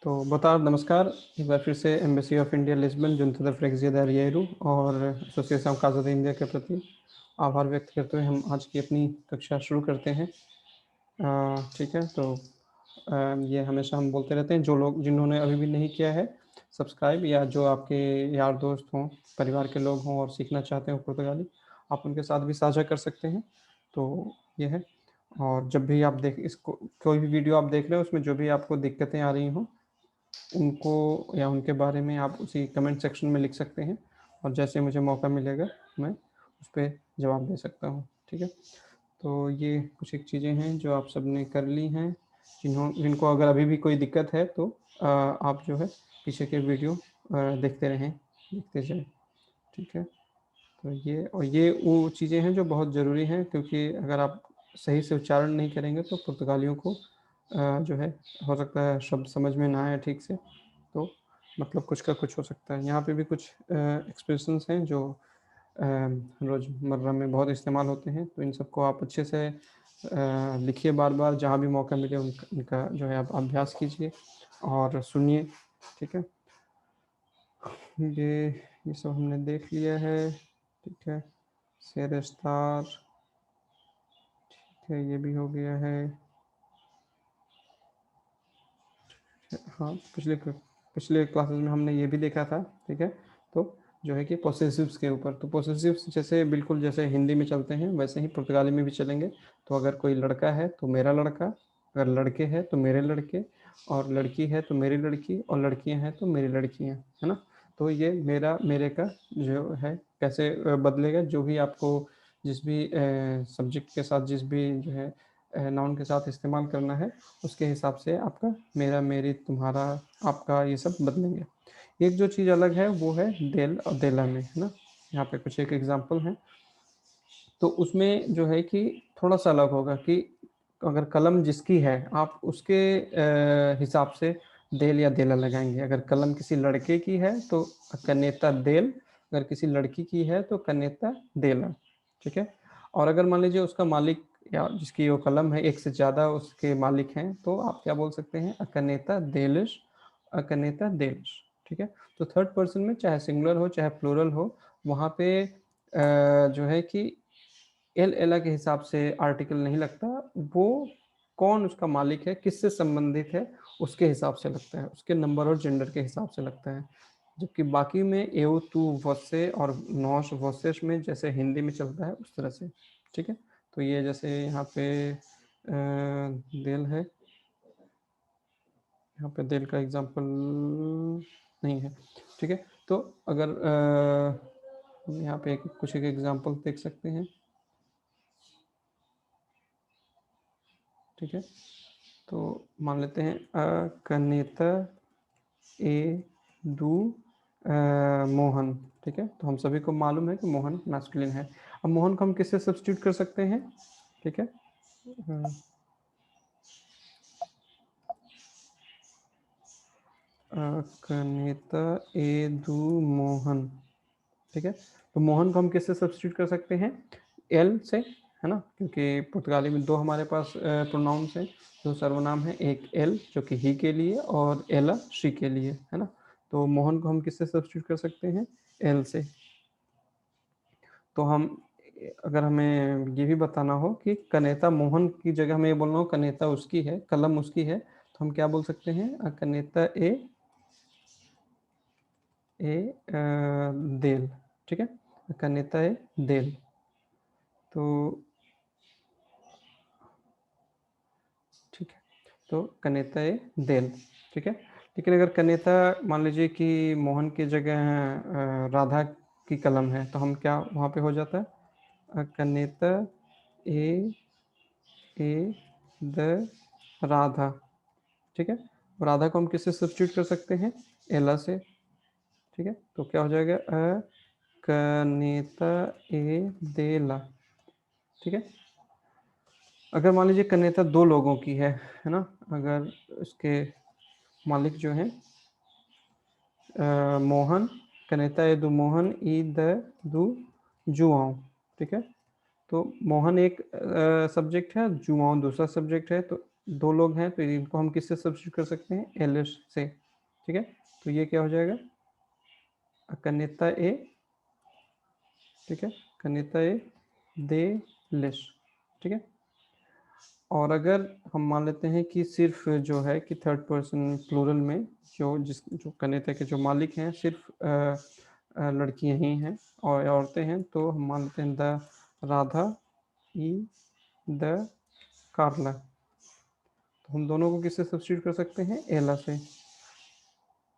तो बतार नमस्कार। एक बार फिर से एम्बेसी ऑफ इंडिया लिस्बन जुनता फ्रेक्जिया रियरू और एसोसिएशन ऑफ काज़ा इंडिया के प्रति आभार व्यक्त करते हुए हम आज की अपनी कक्षा शुरू करते हैं। ठीक है, तो ये हमेशा हम बोलते रहते हैं, जो लोग जिन्होंने अभी भी नहीं किया है सब्सक्राइब, या जो आपके यार दोस्त हों, परिवार के लोग हों और सीखना चाहते हो पुर्तगाली, आप उनके साथ भी साझा कर सकते हैं। तो ये है। और जब भी आप देख इसको, कोई भी वीडियो आप देख रहे हो, उसमें जो भी आपको दिक्कतें आ रही हों उनको या उनके बारे में आप उसी कमेंट सेक्शन में लिख सकते हैं, और जैसे मुझे मौका मिलेगा मैं उस पर जवाब दे सकता हूँ। ठीक है, तो ये कुछ एक चीज़ें हैं जो आप सब ने कर ली हैं। जिनको अगर अभी भी कोई दिक्कत है तो आप जो है पीछे के वीडियो देखते रहें, देखते जाएं। ठीक है, तो ये वो चीज़ें हैं जो बहुत ज़रूरी हैं, क्योंकि अगर आप सही से उच्चारण नहीं करेंगे तो पुर्तगालियों को जो है हो सकता है शब्द समझ में ना आए ठीक से, तो मतलब कुछ का कुछ हो सकता है। यहाँ पे भी कुछ एक्सप्रेशंस हैं जो रोज़मर्रा में बहुत इस्तेमाल होते हैं, तो इन सबको आप अच्छे से लिखिए, बार बार जहाँ भी मौका मिले इनका जो है आप अभ्यास कीजिए और सुनिए। ठीक है, ये सब हमने देख लिया है। ठीक है, शेरस्तार, ठीक है, ये भी हो गया है। हाँ, पिछले क्लासेस में हमने ये भी देखा था। ठीक है, तो जो है कि पोसेसिव्स के ऊपर, तो पोसेसिव्स जैसे बिल्कुल जैसे हिंदी में चलते हैं वैसे ही पुर्तगाली में भी चलेंगे। तो अगर कोई लड़का है तो मेरा लड़का, अगर लड़के हैं तो मेरे लड़के, और लड़की है तो मेरी लड़की, और लड़कियां हैं तो मेरी लड़कियां, है ना। तो ये मेरा मेरे का जो है कैसे बदलेगा, जो भी आपको जिस भी सब्जेक्ट के साथ, जिस भी जो है नाउन के साथ इस्तेमाल करना है, उसके हिसाब से आपका मेरा, मेरी, तुम्हारा, आपका, ये सब बदलेंगे। एक जो चीज़ अलग है वो है देल और देला में, है ना। यहाँ पे कुछ एक एग्जांपल है, तो उसमें जो है कि थोड़ा सा अलग होगा कि अगर कलम जिसकी है आप उसके हिसाब से देल या देला लगाएंगे। अगर कलम किसी लड़के की है तो कनेता देल, अगर किसी लड़की की है तो कनेता देला। ठीक है, और अगर मान लीजिए उसका मालिक या जिसकी वो कलम है एक से ज़्यादा उसके मालिक हैं, तो आप क्या बोल सकते हैं, अकनेता देलिश, अकनेता देलिश। ठीक है, तो थर्ड पर्सन में चाहे सिंगुलर हो चाहे प्लूरल हो, वहाँ पे जो है कि एल एला के हिसाब से आर्टिकल नहीं लगता, वो कौन उसका मालिक है, किससे संबंधित है, उसके हिसाब से लगता है, उसके नंबर और जेंडर के हिसाब से लगता है। जबकि बाकी में एव तू वस्से और नौश वस्सेश में जैसे हिंदी में चलता है उस तरह से। ठीक है, तो ये जैसे यहाँ पे देल है, यहाँ पे देल का एग्जांपल नहीं है। ठीक है, तो अगर हम यहाँ पे कुछ एक एग्जांपल देख सकते हैं। ठीक है, तो मान लेते हैं कनेता ए दू मोहन। ठीक है, तो हम सभी को मालूम है कि मोहन मैस्कुलिन है। अब मोहन को हम किससे सब्स्टिट्यूट कर सकते हैं। ठीक है, कनेता ए दू मोहन। ठीक है, तो मोहन को हम किससे सब्स्टिट्यूट कर सकते हैं, एल से, है ना, क्योंकि पुर्तगाली में दो हमारे पास प्रोनाउंस हैं, दो सर्वनाम है, एक एल जो कि ही के लिए और एला शी के लिए, है ना। तो मोहन को हम किससे सब्स्टिट्यूट कर सकते हैं, एल से। तो हम अगर हमें ये भी बताना हो कि कनेता मोहन की जगह हमें ये बोलना हो कनेता उसकी है, कलम उसकी है, तो हम क्या बोल सकते हैं, कनेता देल। ठीक है, कनेता ए देल। तो ठीक है, तो कनेता ए देल। ठीक है, लेकिन अगर कनेता मान लीजिए कि मोहन की जगह राधा की कलम है, तो हम क्या वहाँ पे हो जाता है, कनेता ए ए द राधा। ठीक है, राधा को हम किससे सब्स्टिट्यूट कर सकते हैं, एला से। ठीक है, तो क्या हो जाएगा, कनेता ए देला। ठीक है, अगर मान लीजिए कनेता दो लोगों की है ना, अगर उसके मालिक जो है मोहन, कनेता ए दू मोहन ई द दू जुआओ। ठीक है, तो मोहन एक सब्जेक्ट है, जुआओ दूसरा सब्जेक्ट है, तो दो लोग हैं तो इनको हम किससे सब्स्टिट्यूट कर सकते हैं, एलिस से, ठीक है। तो ये क्या हो जाएगा, कनिता ए, ठीक है, कनिता ए दे लिस, ठीक है। और अगर हम मान लेते हैं कि सिर्फ जो है कि थर्ड पर्सन प्लूरल में जो कनिता के जो मालिक हैं सिर्फ लड़कियां ही हैं और औरतें हैं, तो हम मान लेते हैं द राधा ई द कार्ला, तो हम दोनों को किससे सब्स्टिट्यूट कर सकते हैं, एला से,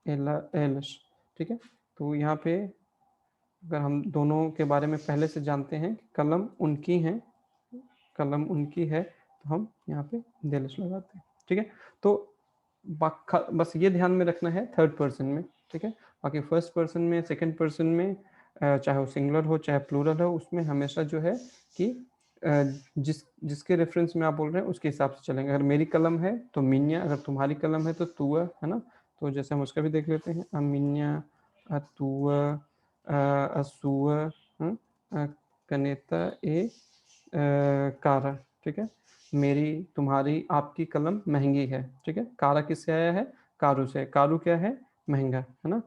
एला एलस, ठीक है। तो यहाँ पे अगर हम दोनों के बारे में पहले से जानते हैं कि कलम उनकी है, कलम उनकी है, तो हम यहाँ पे देलस लगाते हैं, ठीक है। तो बस ये ध्यान में रखना है थर्ड पर्सन में, ठीक है। बाकी फर्स्ट पर्सन में, सेकंड पर्सन में, चाहे वो सिंगुलर हो चाहे प्लूरल हो, उसमें हमेशा जो है कि जिसके रेफरेंस में आप बोल रहे हैं उसके हिसाब से चलेंगे। अगर मेरी कलम है तो मिन्या, अगर तुम्हारी कलम है तो तुआ, है ना। तो जैसे हम उसका भी देख लेते हैं, अमिन्या, अतुआ, असुआ, कनेता ए कारा, ठीक है। मेरी, तुम्हारी, आपकी कलम महंगी है, ठीक है। कारा किससे आया है, कारू से। कारू क्या है, महंगा, है ना।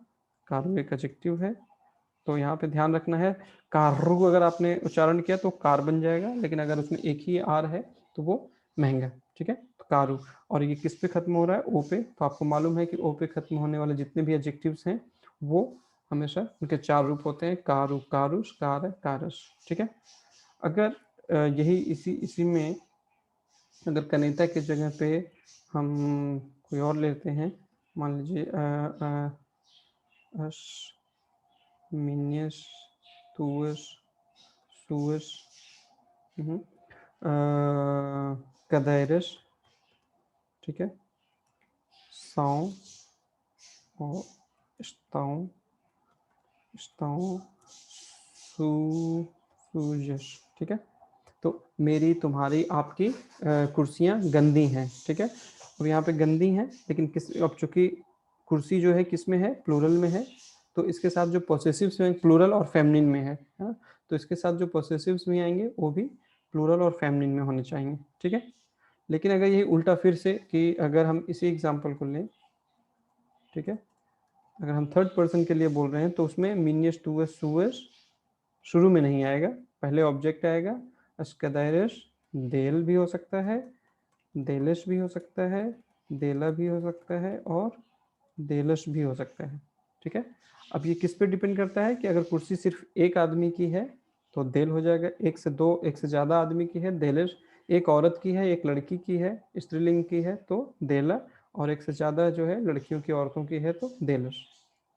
कारू एक एडजेक्टिव है, तो यहाँ पे ध्यान रखना है, कारू अगर आपने उच्चारण किया तो कार बन जाएगा, लेकिन अगर उसमें एक ही आर है तो वो महंगा, ठीक है। तो कारू, और ये किस पे खत्म हो रहा है, ओ पे। तो आपको मालूम है कि ओ पे खत्म होने वाले जितने भी एडजेक्टिव्स हैं वो हमेशा उनके चार रूप होते हैं, कारू, कारुस, कार, कारस, ठीक है। अगर यही इसी में अगर कनेता की जगह पे हम कोई और लेते हैं, मान लीजिए अस, मिनियस, तुअस, सुअस, कदायरस, ठीक है, साउ और स्ताउ, स्ताउ, सूजस, ठीक है। तो मेरी, तुम्हारी, आपकी कुर्सियाँ गंदी हैं, ठीक है। अब यहाँ पे गंदी हैं, लेकिन अब चूंकि कुर्सी जो है किस में है, प्लूरल में है, तो इसके साथ जो पोसेसिव्स हैं प्लूरल और फेमिनिन में है ना, तो इसके साथ जो पोसेसिव्स भी आएंगे वो भी प्लूरल और फेमिनिन में होने चाहिए, ठीक है। लेकिन अगर यही उल्टा फिर से कि अगर हम इसी एग्जाम्पल को लें, ठीक है, अगर हम थर्ड पर्सन के लिए बोल रहे हैं तो उसमें मिनियस, टूअस, सुअस शुरू में नहीं आएगा, पहले ऑब्जेक्ट आएगा। अस्कदायरस देल भी हो सकता है, देलस भी हो सकता है, देला भी हो सकता है और देलस भी हो सकता है, ठीक है। अब ये किस पे डिपेंड करता है कि अगर कुर्सी सिर्फ एक आदमी की है तो देल हो जाएगा, एक से दो, एक से ज़्यादा आदमी की है देलस, एक औरत की है, एक लड़की की है, स्त्रीलिंग की है तो देला, और एक से ज़्यादा जो है लड़कियों की, औरतों की है तो देलस,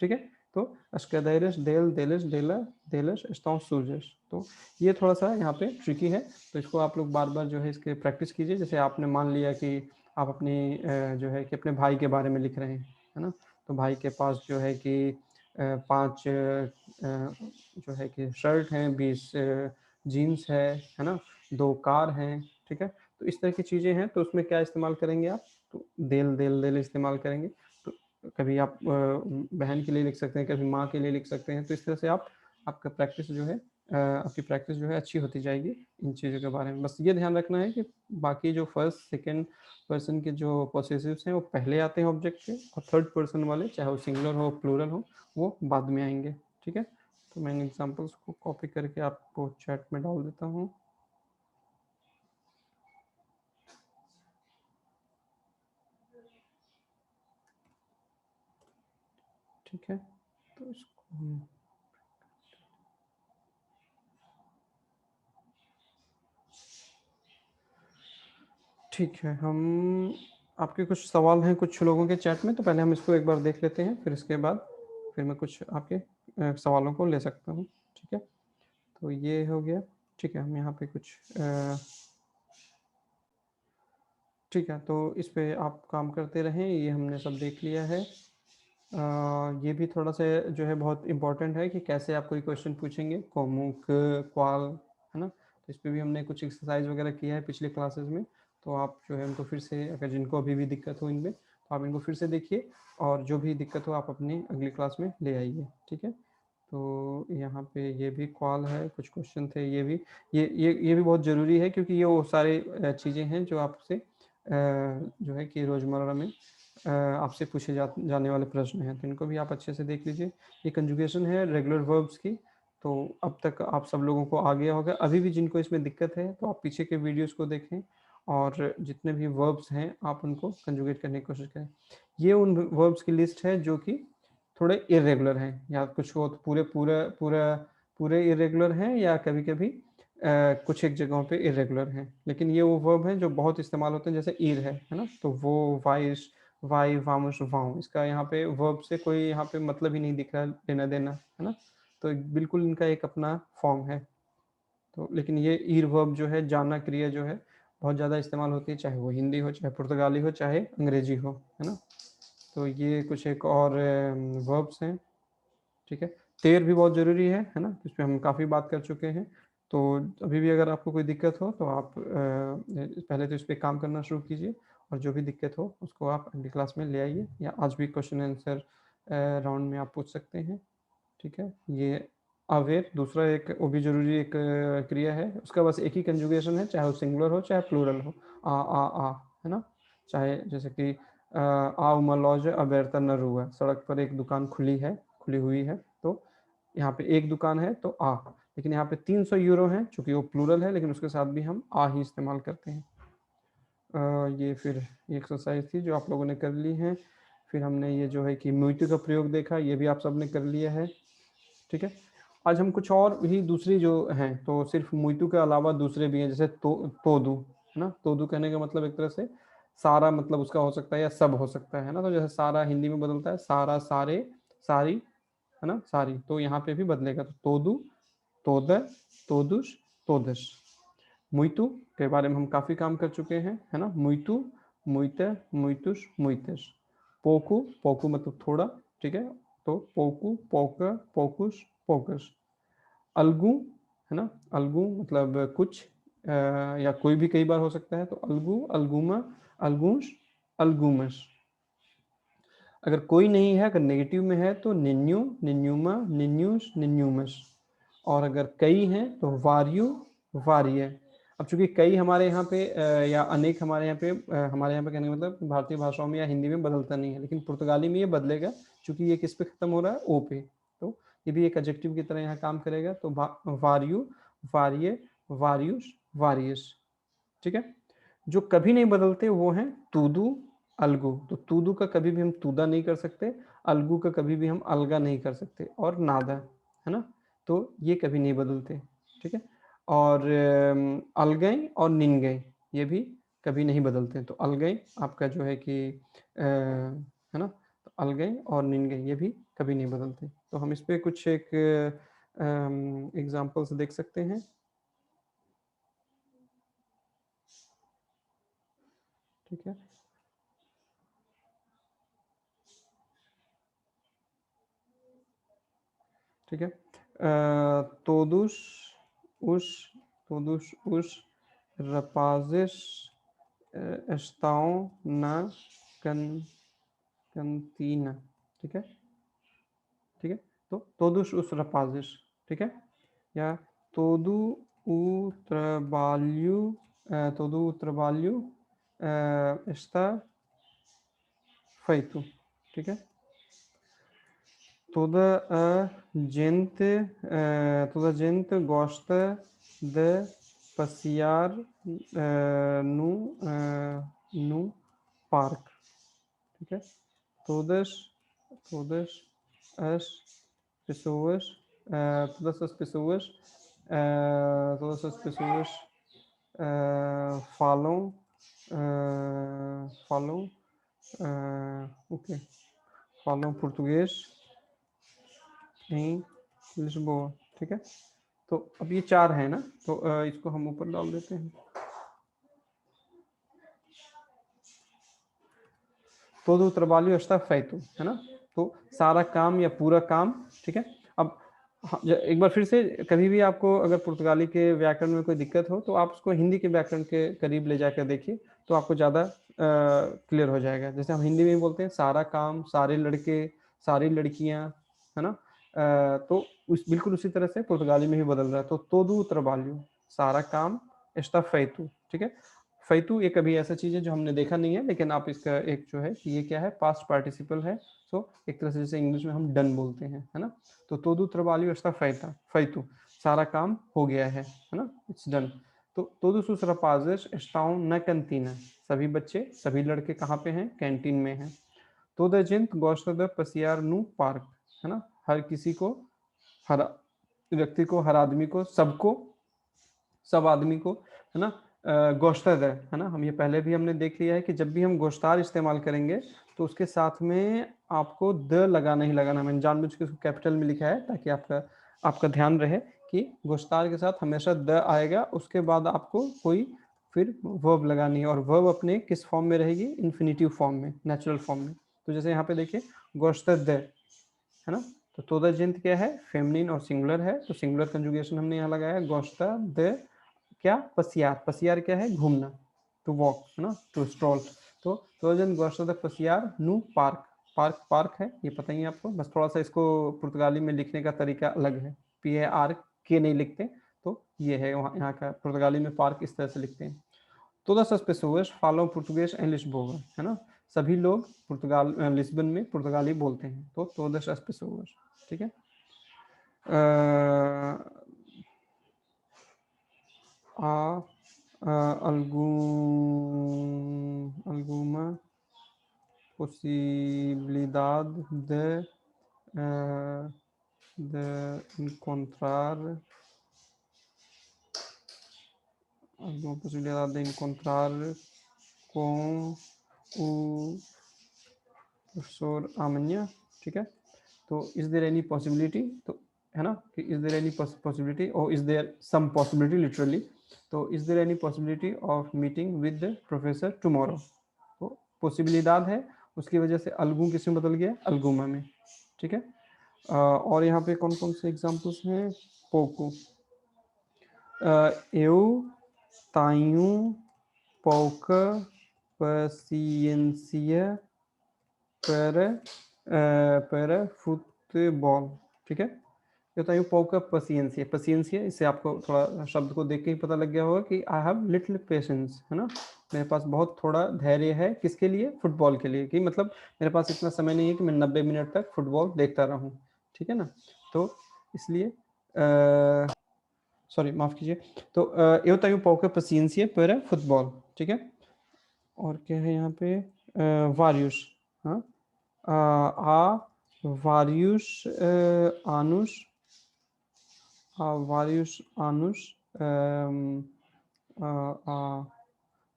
ठीक है। तो अस्कदायरस देल, देलस, देला, देलस, स्टॉन, सूजस। तो ये थोड़ा सा यहाँ पे ट्रिकी है, तो इसको आप लोग बार बार जो है इसके प्रैक्टिस कीजिए। जैसे आपने मान लिया कि आप अपनी जो है कि अपने भाई के बारे में लिख रहे हैं, है ना, तो भाई के पास जो है कि 5 जो है कि शर्ट हैं, 20 जीन्स है ना, 2 कार हैं, ठीक है। तो इस तरह की चीज़ें हैं, तो उसमें क्या इस्तेमाल करेंगे आप, तो देल, देल, देल इस्तेमाल करेंगे। तो कभी आप बहन के लिए लिख सकते हैं, कभी माँ के लिए लिख सकते हैं, तो इस तरह से आपका प्रैक्टिस जो है आपकी प्रैक्टिस जो है अच्छी होती जाएगी इन चीज़ों के बारे में। बस ये ध्यान रखना है कि बाकी जो फर्स्ट सेकंड पर्सन के जो पॉसेसिव्स हैं वो पहले आते हैं ऑब्जेक्ट के, और थर्ड पर्सन वाले चाहे वो सिंगुलर हो प्लूरल हो वो बाद में आएंगे, ठीक है। तो मैं इन एग्जांपल्स को कॉपी करके आपको चैट में डाल देता हूँ। ठीक है, तो इसको हम ठीक है, हम आपके कुछ सवाल हैं कुछ लोगों के चैट में, तो पहले हम इसको एक बार देख लेते हैं, फिर इसके बाद फिर मैं कुछ आपके सवालों को ले सकता हूँ, ठीक है। तो ये हो गया, ठीक है। हम यहाँ पे कुछ ठीक है, तो इस पे आप काम करते रहें, ये हमने सब देख लिया है। ये भी थोड़ा सा जो है बहुत इम्पोर्टेंट है कि कैसे आप कोई क्वेश्चन पूछेंगे, कोमुक, क्वाल, है ना। तो इस पर भी हमने कुछ एक्सरसाइज वगैरह किया है पिछले क्लासेस में, तो आप जो है उनको फिर से, अगर जिनको अभी भी दिक्कत हो इनमें, तो आप इनको फिर से देखिए, और जो भी दिक्कत हो आप अपनी अगली क्लास में ले आइए, ठीक है। तो यहाँ पे ये भी क्वाल है, कुछ क्वेश्चन थे, ये भी बहुत ज़रूरी है, क्योंकि ये वो सारे चीज़ें हैं जो आपसे जो है कि रोज़मर्रा में आपसे पूछे जाने वाले प्रश्न हैं, तो इनको भी आप अच्छे से देख लीजिए। ये कंजुगेशन है रेगुलर वर्ब्स की, तो अब तक आप सब लोगों को आ गया होगा। अभी भी जिनको इसमें दिक्कत है तो आप पीछे के वीडियोस को देखें और जितने भी वर्ब्स हैं आप उनको कंजुगेट करने की कोशिश करें। ये उन वर्ब्स की लिस्ट है जो कि थोड़े इर्रेगुलर हैं, या कुछ वो तो पूरे इर्रेगुलर हैं, या कभी-कभी कुछ एक जगहों पे इर्रेगुलर हैं। लेकिन ये वो वर्ब हैं जो बहुत इस्तेमाल होते हैं, जैसे ईर है ना? तो वो, वाइस, वाई, वामश, वाऊँ, इसका यहाँ पे वर्ब से कोई यहाँ पे मतलब ही नहीं दिख रहा लेना-देना, है ना? तो बिल्कुल इनका एक अपना फॉर्म है। तो लेकिन ये ईर वर्ब जो है, जाना क्रिया जो है, बहुत ज़्यादा इस्तेमाल होती है, चाहे वो हिंदी हो, चाहे पुर्तगाली हो, चाहे अंग्रेजी हो, है ना? तो ये कुछ एक और वर्ब्स हैं, ठीक है। तेर भी बहुत ज़रूरी है ना? इस पे हम काफ़ी बात कर चुके हैं। तो अभी भी अगर आपको कोई दिक्कत हो तो आप पहले तो इस पे काम करना शुरू कीजिए, और जो भी दिक्कत हो उसको आप अगली क्लास में ले आइए, या आज भी क्वेश्चन आंसर राउंड में आप पूछ सकते हैं, ठीक है। ये अवेयर दूसरा एक वो भी ज़रूरी एक क्रिया है, उसका बस एक ही कंजुगेशन है, चाहे वो सिंगुलर हो चाहे प्लूरल हो। आ, है ना? चाहे जैसे कि आ uma loja aberta na rua, सड़क पर एक दुकान खुली हुई है, तो यहाँ पे एक दुकान है तो आ, लेकिन यहाँ पे 300 यूरो है, चूंकि वो प्लूरल है, लेकिन उसके साथ भी हम आ ही इस्तेमाल करते हैं। ये फिर ये एक्सरसाइज थी जो आप लोगों ने कर ली है। फिर हमने ये जो है कि म्यूटू का प्रयोग देखा, ये भी आप सबने कर लिया है, ठीक है। आज हम कुछ और भी दूसरी जो हैं, तो सिर्फ मुइतू के अलावा दूसरे भी हैं, जैसे तोदू, है ना? तोदू कहने का मतलब एक तरह से सारा, मतलब उसका हो सकता है, या सब हो सकता है ना? तो जैसे सारा हिंदी में बदलता है सारा, सारे, सारी, है ना? सारी, तो यहाँ पे भी बदलेगा, तो तोदू, तोद, तोदुश, तोदश। मुइतू के बारे में हम काफ़ी काम कर चुके हैं, है ना? मुइतू, मुइते, मुइतुश, मुइतेश। पोकू, पोकू मतलब थोड़ा, ठीक है, तो पोकू, पोका, पोकुश, पोकश। अलगू, है ना? अलगू मतलब कुछ, या कोई भी कई बार हो सकता है, तो अलगू, अलगुमा, अलगूश, अलगुमश। अगर कोई नहीं है, अगर नेगेटिव में है, तो निन्यू, निन्यूमा, निन्यूश, निन्यूमश। और अगर कई हैं तो वार्यू, वार्य। अब चूंकि कई हमारे यहाँ पे या अनेक हमारे यहाँ पे कहने का मतलब भारतीय भाषाओं में या हिंदी में बदलता नहीं है, लेकिन पुर्तगाली में ये बदलेगा, चूंकि ये किस पे खत्म हो रहा है, ओ पे, तो ये भी एक एडजेक्टिव की तरह यहाँ काम करेगा। तो वार्यू, वार्य, वार्युष, वारियस, ठीक है। जो कभी नहीं बदलते वो हैं तूदू, अलगू। तो तूदू का कभी भी हम तूदा नहीं कर सकते, अलगू का कभी भी हम अलगा नहीं कर सकते, और नादा, है ना? तो ये कभी नहीं बदलते, ठीक है। और अलगई और निनगई, ये भी कभी नहीं बदलते। तो अलगई आपका जो है कि है ना, तो अलगई और निनगई ये भी कभी नहीं बदलते। तो हम इस पे कुछ एक एग्जाम्पल्स देख सकते हैं, ठीक है। ठीक है। todos os todos os rapazes estão na cantina, ठीक है, ठीक है। तो todos os rapazes, ठीक है, या todo o trabalho todo o trabalho está feito, ठीक है। toda a toda a gente gosta de passear no parque, ठीक है। todas todas as pessoas todas as pessoas todas as pessoas falam falam o quê? Falam português em Lisboa, ठीक है। तो अब ये 4 है ना, तो इसको हम ऊपर डाल देते हैं। todo o trabalho está feito, है ना? तो सारा काम या पूरा काम, ठीक है। अब एक बार फिर से, कभी भी आपको अगर पुर्तगाली के व्याकरण में कोई दिक्कत हो तो आप उसको हिंदी के व्याकरण के करीब ले जाकर देखिए, तो आपको ज़्यादा क्लियर हो जाएगा। जैसे हम हिंदी में बोलते हैं सारा काम, सारे लड़के, सारी लड़कियां, है ना? तो बिल्कुल उसी तरह से पुर्तगाली में भी बदल रहा है। तो todo o trabalho, सारा काम, está feito, ठीक है। फैतू एक अभी ऐसा चीज है जो हमने देखा नहीं है, लेकिन आप इसका एक जो है कि ये क्या है, पास्ट पार्टिसिपल है। सो एक तरह से जैसे इंग्लिश में हम डन बोलते हैं, है ना। तो todo trabalho está feita, feito, सारा काम हो गया है ना, इट्स डन। तो todos os rapazes estão na cantina, सभी बच्चे, सभी लड़के कहाँ पे हैं, कैंटीन में हैं। toda a gente gosta de passear no parque, है ना, हर किसी को, हर व्यक्ति को, हर आदमी को, सबको, सब आदमी को, है ना, गोश्तर है ना। हम ये पहले भी हमने देख लिया है कि जब भी हम गोश्तार इस्तेमाल करेंगे तो उसके साथ में आपको द लगाना ही लगाना। मैंने जानबूझ के उसको कैपिटल में लिखा है ताकि आपका आपका ध्यान रहे कि गोश्तार के साथ हमेशा द आएगा, उसके बाद आपको कोई फिर वर्ब लगानी है, और वर्ब अपने किस फॉर्म में रहेगी, इन्फिनिटिव फॉर्म में, नेचुरल फॉर्म में। तो जैसे यहाँ पे देखिए गोश्तर द, है ना। तो तोदा जिंत क्या है, फेमिनिन और सिंगुलर है, तो सिंगुलर कंजुगेशन हमने यहाँ लगाया गोश्ता द क्या, पसियार, पसियार क्या है, घूमना, टू वॉक, है ना, टू स्ट्रॉल। तो तोजन गोश्ता द पसियार नु पार्क, पार्क पार्क है ये पता ही है आपको, बस थोड़ा सा इसको पुर्तगाली में लिखने का तरीका अलग है, पी ए आर के नहीं लिखते, तो ये है वहाँ यहाँ का पुर्तगाली में पार्क इस तरह से लिखते हैं। todas as pessoas falam português em Lisboa, है ना, सभी लोग पुर्तगाल लिस्बन में पुर्तगाली बोलते हैं, तो todas as pessoas, ठीक है। há alguma possibilidade de encontrar alguma possibilidade de encontrar com o professor amanhã, ठीक है। तो इज देयर एनी पॉसिबिलिटी, तो है ना कि इज देयर एनी पॉसिबिलिटी और is there some possibility literally, तो is there any possibility of meeting with the professor tomorrow. तो पॉसिबिलिदाद है, उसकी वजह से अलगू किस में बदल गया, अलगुमा में, ठीक है। और यहाँ पे कौन कौन से एग्जाम्पल्स हैं, Poco, eu tenho pouca paciência para football, ठीक है। ये होता है pouca paciência, paciência, इससे आपको थोड़ा शब्द को देख के ही पता लग गया होगा कि आई हैव लिटिल पेशेंस, है ना, मेरे पास बहुत थोड़ा धैर्य है, किसके लिए, फुटबॉल के लिए, कि मतलब मेरे पास इतना समय नहीं है कि मैं 90 मिनट तक फुटबॉल देखता रहूं, ठीक है ना। तो इसलिए सॉरी माफ कीजिए, तो eu tenho pouca paciência para football, ठीक है। और क्या है यहाँ पे, vários, हाँ, há vários anos, há vários anos, há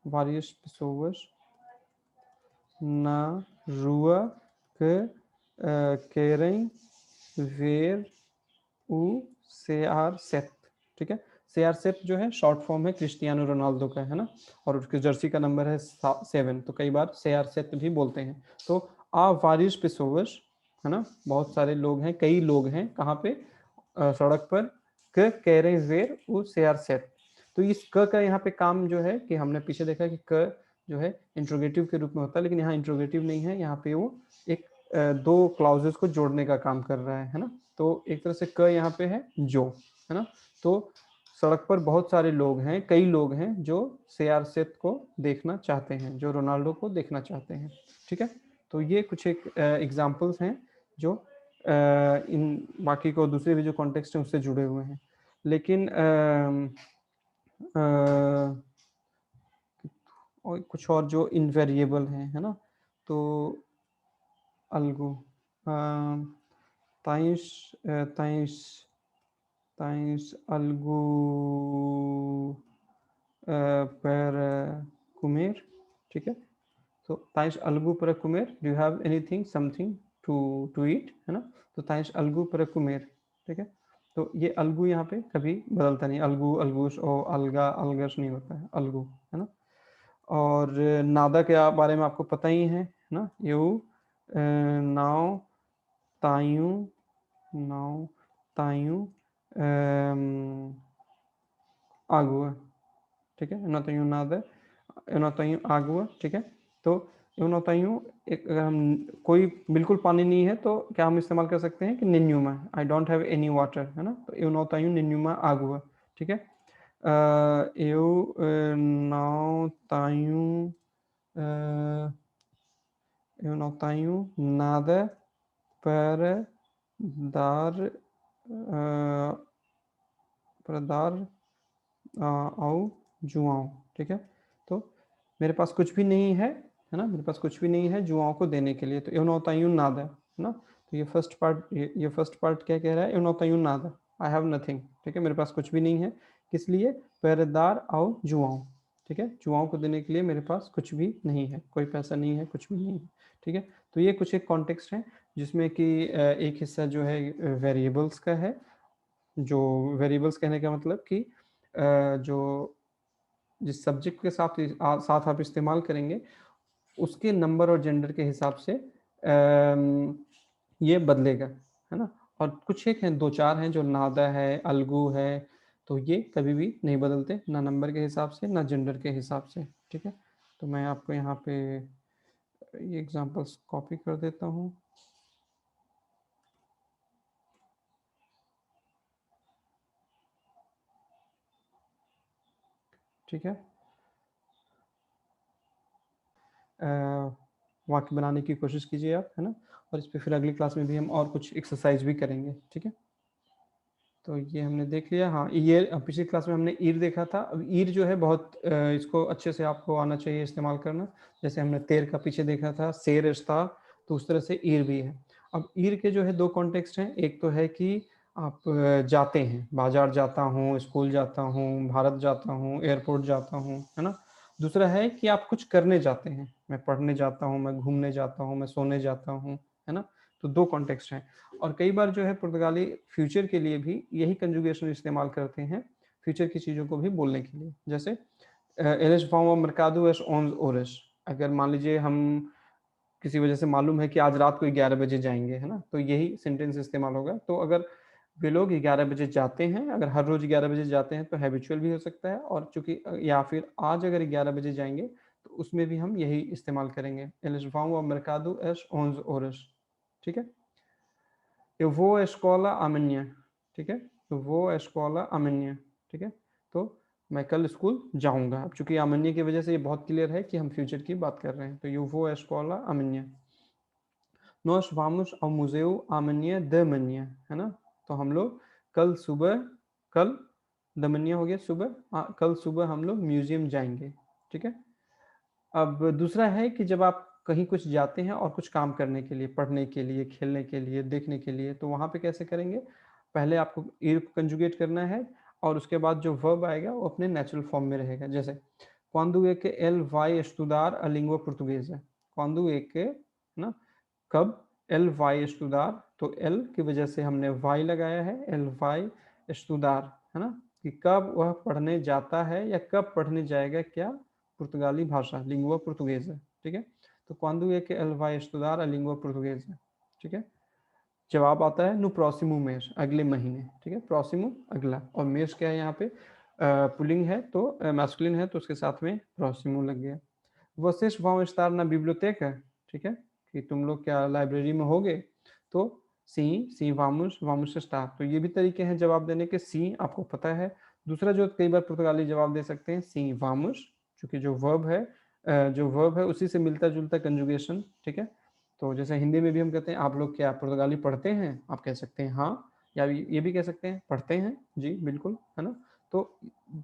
várias pessoas na rua que querem ver o CR7, ठीक है। CR7 जो है शॉर्ट फॉर्म है क्रिस्टियानो रोनाल्डो का, है ना, और उसके जर्सी का नंबर है 7, तो कई बार CR7 भी बोलते हैं। तो आ वारिस पेसोवर्स, है ना, बहुत सारे लोग हैं, कई लोग हैं, कहाँ पे, सड़क पर, क कह रहे वेर वो CR7। तो इस क का यहाँ पे काम जो है कि हमने पीछे देखा कि क जो है इंट्रोगेटिव के रूप में होता है, लेकिन यहाँ इंट्रोगेटिव नहीं है, यहाँ पे वो एक दो क्लाउजेस को जोड़ने का काम कर रहा है ना। तो एक तरह से क यहाँ पे है जो, है ना। तो सड़क पर बहुत सारे लोग हैं, कई लोग हैं जो CR7 को देखना चाहते हैं, जो रोनाल्डो को देखना चाहते हैं, ठीक है। तो ये कुछ एक एग्जाम्पल्स हैं जो इन बाकी को दूसरे भी जो कॉन्टेक्स्ट हैं उससे जुड़े हुए हैं। लेकिन और कुछ और जो इनवेरिएबल हैं, है ना, तो algo, tens, tens algo para comer, ठीक है। तो tens algo para comer, do you have anything, something to eat, है ना। तो tens algo para comer, ठीक है। तो ये अलगू यहाँ पे कभी बदलता नहीं, अलगू, अलगूश और अलगा, अलगश नहीं होता है, अलगू, है ना। और नादा के बारे में आपको पता ही है ना, eu não tenho, não tenho água, ठीक है, eu não tenho nada, eu não tenho água, ठीक है। तो eu não tenho, एक अगर हम कोई बिल्कुल पानी नहीं है तो क्या हम इस्तेमाल कर सकते हैं कि nenhuma, I don't have any water, है ना, तो eu não tenho nenhuma água, ठीक है। eu não tenho eu não tenho nada para dar para dar ao जुआओं, ठीक है? तो मेरे पास कुछ भी नहीं है ना? मेरे पास कुछ भी नहीं है जुआओं को देने के लिए, तो eu não tenho nada, है ना? तो ये फर्स्ट पार्ट क्या कह रहा है? eu não tenho nada, I have nothing, ठीक है? मेरे पास कुछ भी नहीं है, किस लिए? para dar ao जुआओं, ठीक है? जुआओं को देने के लिए मेरे पास कुछ भी नहीं है, कोई पैसा नहीं है, कुछ भी नहीं है, ठीक है? तो ये कुछ एक कॉन्टेक्स्ट है जिसमें कि एक हिस्सा जो है वेरिएबल्स का है, जो वेरिएबल्स कहने का मतलब कि जो जिस सब्जेक्ट के साथ आप इस्तेमाल करेंगे उसके नंबर और जेंडर के हिसाब से ये बदलेगा, है ना? और कुछ एक हैं, 2-4 हैं जो नादा है, अलगू है, तो ये कभी भी नहीं बदलते, ना नंबर के हिसाब से, ना जेंडर के हिसाब से, ठीक है? तो मैं आपको यहाँ पे ये एग्जांपल्स कॉपी कर देता हूँ। ठीक है? वाक्य बनाने की कोशिश कीजिए आप, है ना? और इस पे फिर अगली क्लास में भी हम और कुछ एक्सरसाइज भी करेंगे, ठीक है? तो ये हमने देख लिया। हाँ, ये पिछली क्लास में हमने ईर देखा था। अब ईर जो है बहुत इसको अच्छे से आपको आना चाहिए इस्तेमाल करना। जैसे हमने तेर का पीछे देखा था, शेर रिश्ता, तो उस तरह से ईर भी है। अब ईर के जो है 2 कॉन्टेक्स्ट हैं। एक तो है कि आप जाते हैं, बाजार जाता हूँ, स्कूल जाता हूँ, भारत जाता हूँ, एयरपोर्ट जाता हूँ, है ना? दूसरा है कि आप कुछ करने जाते हैं, मैं पढ़ने जाता हूँ, मैं घूमने जाता हूँ, मैं सोने जाता हूँ, है ना? तो 2 कॉन्टेक्स्ट हैं। और कई बार जो है पुर्तगाली फ्यूचर के लिए भी यही कंजुगेशन इस्तेमाल करते हैं, फ्यूचर की चीज़ों को भी बोलने के लिए। जैसे eles vão ao mercado às 11 horas। अगर मान लीजिए हम किसी वजह से मालूम है कि आज रात को 11 बजे जाएंगे, है ना? तो यही सेंटेंस इस्तेमाल होगा। तो अगर वे लोग 11 बजे जाते हैं, अगर हर रोज 11 बजे जाते हैं तो हैबिचुअल भी हो सकता है, और चूंकि या फिर आज अगर 11 बजे जाएंगे तो उसमें भी हम यही इस्तेमाल करेंगे, eles vão ao mercado às 11 horas। ठीक है? Eu vou à escola amanhã, ठीक है? Eu vou à escola amanhã, ठीक है? तो मैं कल स्कूल जाऊंगा। अब चूंकि amanhã की वजह से ये बहुत क्लियर है कि हम फ्यूचर की बात कर रहे हैं, तो eu vou à escola amanhã। Nós vamos ao museu amanhã de manhã, है ना? तो हम लोग कल सुबह, कल de manhã हो गया सुबह, कल सुबह हम लोग म्यूजियम जाएंगे, ठीक है? अब दूसरा है कि जब आप कहीं कुछ जाते हैं और कुछ काम करने के लिए, पढ़ने के लिए, खेलने के लिए, देखने के लिए, तो वहाँ पे कैसे करेंगे? पहले आपको ईर को कंजुगेट करना है और उसके बाद जो वर्ब आएगा वो अपने नेचुरल फॉर्म में रहेगा। जैसे quando é que ele vai estudar a língua portuguesa? Quando é que, ना? कब ele vai estudar, तो एल की वजह से हमने वाई लगाया है, ele vai estudar, है ना? कि कब वह पढ़ने जाता है या कब पढ़ने जाएगा क्या? पुर्तगाली भाषा, língua portuguesa, ठीक है? तो quando é que ele vai estudar a língua portuguesa, ठीक है? जवाब आता है no próximo mês, अगले महीने, ठीक है? próximo अगला, और mês क्या है यहाँ पे? पुलिंग है तो मैस्कुलिन है तो उसके साथ में próximo लग गया। Vocês vão estar na biblioteca, ठीक है? कि तुम लोग क्या लाइब्रेरी में होगे? तो sim, sim vamos, vamos estar। तो ये भी तरीके हैं जवाब देने के, sim आपको पता है। दूसरा जो कई बार पुर्तगाली जवाब दे सकते हैं, sim vamos, क्योंकि जो वर्ब है उसी से मिलता जुलता कंजुगेशन, ठीक है? तो जैसे हिंदी में भी हम कहते हैं आप लोग क्या पुर्तगाली पढ़ते हैं? आप कह सकते हैं हाँ, या ये भी कह सकते हैं पढ़ते हैं, जी बिल्कुल, है ना? तो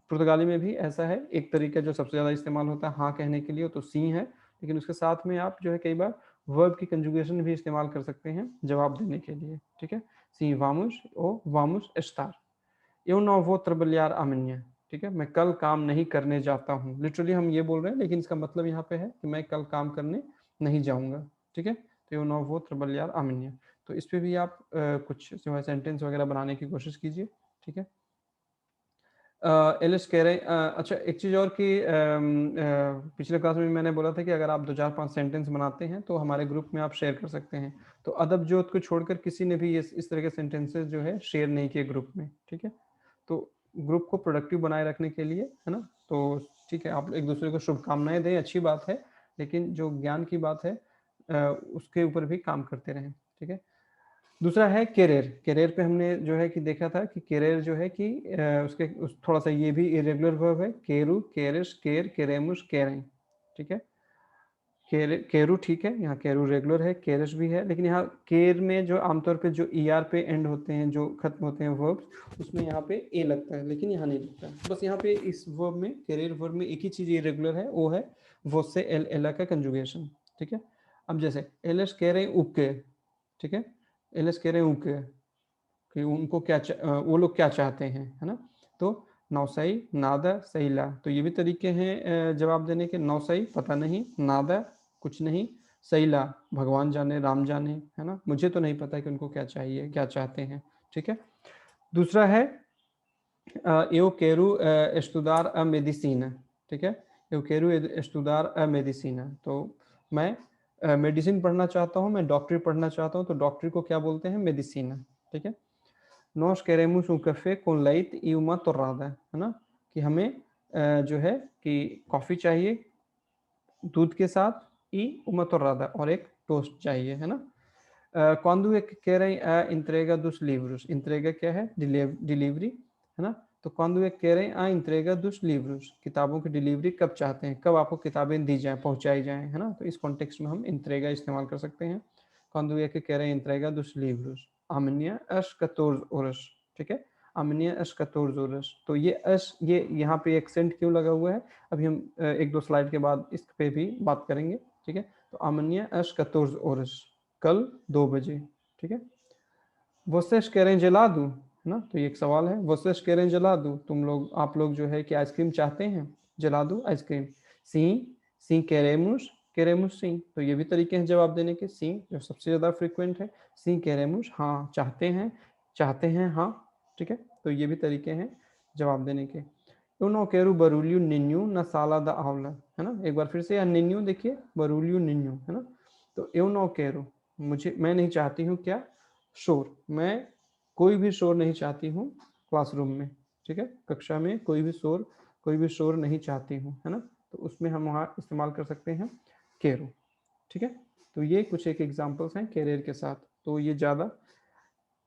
पुर्तगाली में भी ऐसा है, एक तरीका जो सबसे ज़्यादा इस्तेमाल होता है हाँ कहने के लिए, तो सी है, लेकिन उसके साथ में आप जो है कई बार वर्ब की कंजुगेशन भी इस्तेमाल कर सकते हैं जवाब देने के लिए, ठीक है? सी वामुश ओ वामुश estar। Eu não vou trabalhar amanhã, ठीक है? मैं कल काम नहीं करने जाता हूँ। लिटरली हम ये बोल रहे हैं, लेकिन इसका मतलब यहाँ पे है कि मैं कल काम करने नहीं जाऊँगा, ठीक है? तो eu não vou trabalhar amanhã। तो इस पे भी आप कुछ जो है सेंटेंस वगैरह बनाने की कोशिश कीजिए, ठीक है? एलिस कह रहे अच्छा एक चीज़ और कि पिछले क्लास में भी मैंने बोला था कि अगर आप 2-4-5 सेंटेंस बनाते हैं तो हमारे ग्रुप में आप शेयर कर सकते हैं। तो अदब जोत को छोड़कर किसी ने भी इस तरह के सेंटेंसेस जो है शेयर नहीं किए ग्रुप में, ठीक है? तो ग्रुप को प्रोडक्टिव बनाए रखने के लिए, है ना? तो ठीक है, आप एक दूसरे को शुभकामनाएं दें, अच्छी बात है, लेकिन जो ज्ञान की बात है उसके ऊपर भी काम करते रहें, ठीक है? दूसरा है केरेर। केरेर पे हमने जो है कि देखा था कि केरेर जो है कि उसके थोड़ा सा ये भी इरेगुलर वर्ब है, केरू, केरिस, केर, केरेमुस, केरें, ठीक है। केरू ठीक है, यहाँ केरू रेगुलर है, केरस भी है, लेकिन यहाँ केर में जो आमतौर पे जो ईआर पे एंड होते हैं, जो खत्म होते हैं वर्ब्स, उसमें यहाँ पे ए लगता है, लेकिन यहाँ नहीं लगता है। बस यहाँ पे इस वर्ब में, केरियर वर्ब में एक ही चीज़ इरेगुलर है, वो है वो से एल एला का कंजुगेशन, ठीक है। अब जैसे एल एस कह रहे हैं उके, ठीक है, एल एस कह रहे हैं उके कि उनको क्या वो लोग क्या चाहते हैं, है ना। तो नौसई, नादा, सहीला, तो ये भी तरीके हैं जवाब देने के। नौसई पता नहीं, नादा कुछ नहीं, सहीला भगवान जाने, राम जाने, है ना, मुझे तो नहीं पता कि उनको क्या चाहिए, क्या चाहते हैं, ठीक है। दूसरा है eu quero estudar a medicina, ठीक है, eu quero estudar a medicina, तो मैं मेडिसिन पढ़ना चाहता हूँ, मैं डॉक्टरी पढ़ना चाहता हूँ, तो डॉक्टरी को क्या बोलते हैं, मेडिसिना, ठीक है। Nós queremos um café com leite e uma torrada, है ना, कि हमें जो है कि कॉफ़ी चाहिए दूध के साथ, ई uma torrada, और एक टोस्ट चाहिए, है ना। quando é que querem a entrega dos livros? Entrega क्या है, डिलीवरी, है ना। तो quando é que querem a entrega dos livros? किताबों की डिलीवरी कब चाहते हैं, कब आपको किताबें दी जाएं, पहुंचाई जाएं, है ना। तो इस कॉन्टेक्स्ट में हम entrega इस्तेमाल कर सकते हैं। quando é que querem a entrega dos livros? Amanhã às 14 horas, ठीक है, amanhã às 14 horas। तो ये अश, ये यहाँ पे एक्सेंट क्यों लगा हुआ है, अभी हम एक दो स्लाइड के बाद इस पे भी बात करेंगे, ठीक है। तो amanhã às 14 horas, कल 2 बजे, ठीक है। vocês querem gelado, है ना, तो ये एक सवाल है, vocês querem gelado, तुम लोग, आप लोग जो है कि आइसक्रीम चाहते हैं, gelado ice cream. sim, sim queremos, queremos sim, तो ये भी तरीके हैं जवाब देने के। sim जो सबसे ज़्यादा फ्रिक्वेंट है, sim queremos हाँ चाहते हैं, चाहते हैं हाँ, ठीक है, तो ये भी तरीके हैं जवाब देने के। eu não quero barulho nenhum na sala da aula, है ना, एक बार फिर से, या निन्यू देखिए, barulho nenhum, है ना। तो eu não quero, मुझे, मैं नहीं चाहती हूँ क्या, शोर, मैं कोई भी शोर नहीं चाहती हूँ क्लासरूम में, ठीक है, कक्षा में कोई भी शोर नहीं चाहती हूँ, है ना। तो उसमें हम वहाँ इस्तेमाल कर सकते हैं केरो, ठीक है। तो ये कुछ एक एग्जांपल्स हैं कैरियर के साथ। तो ये ज़्यादा,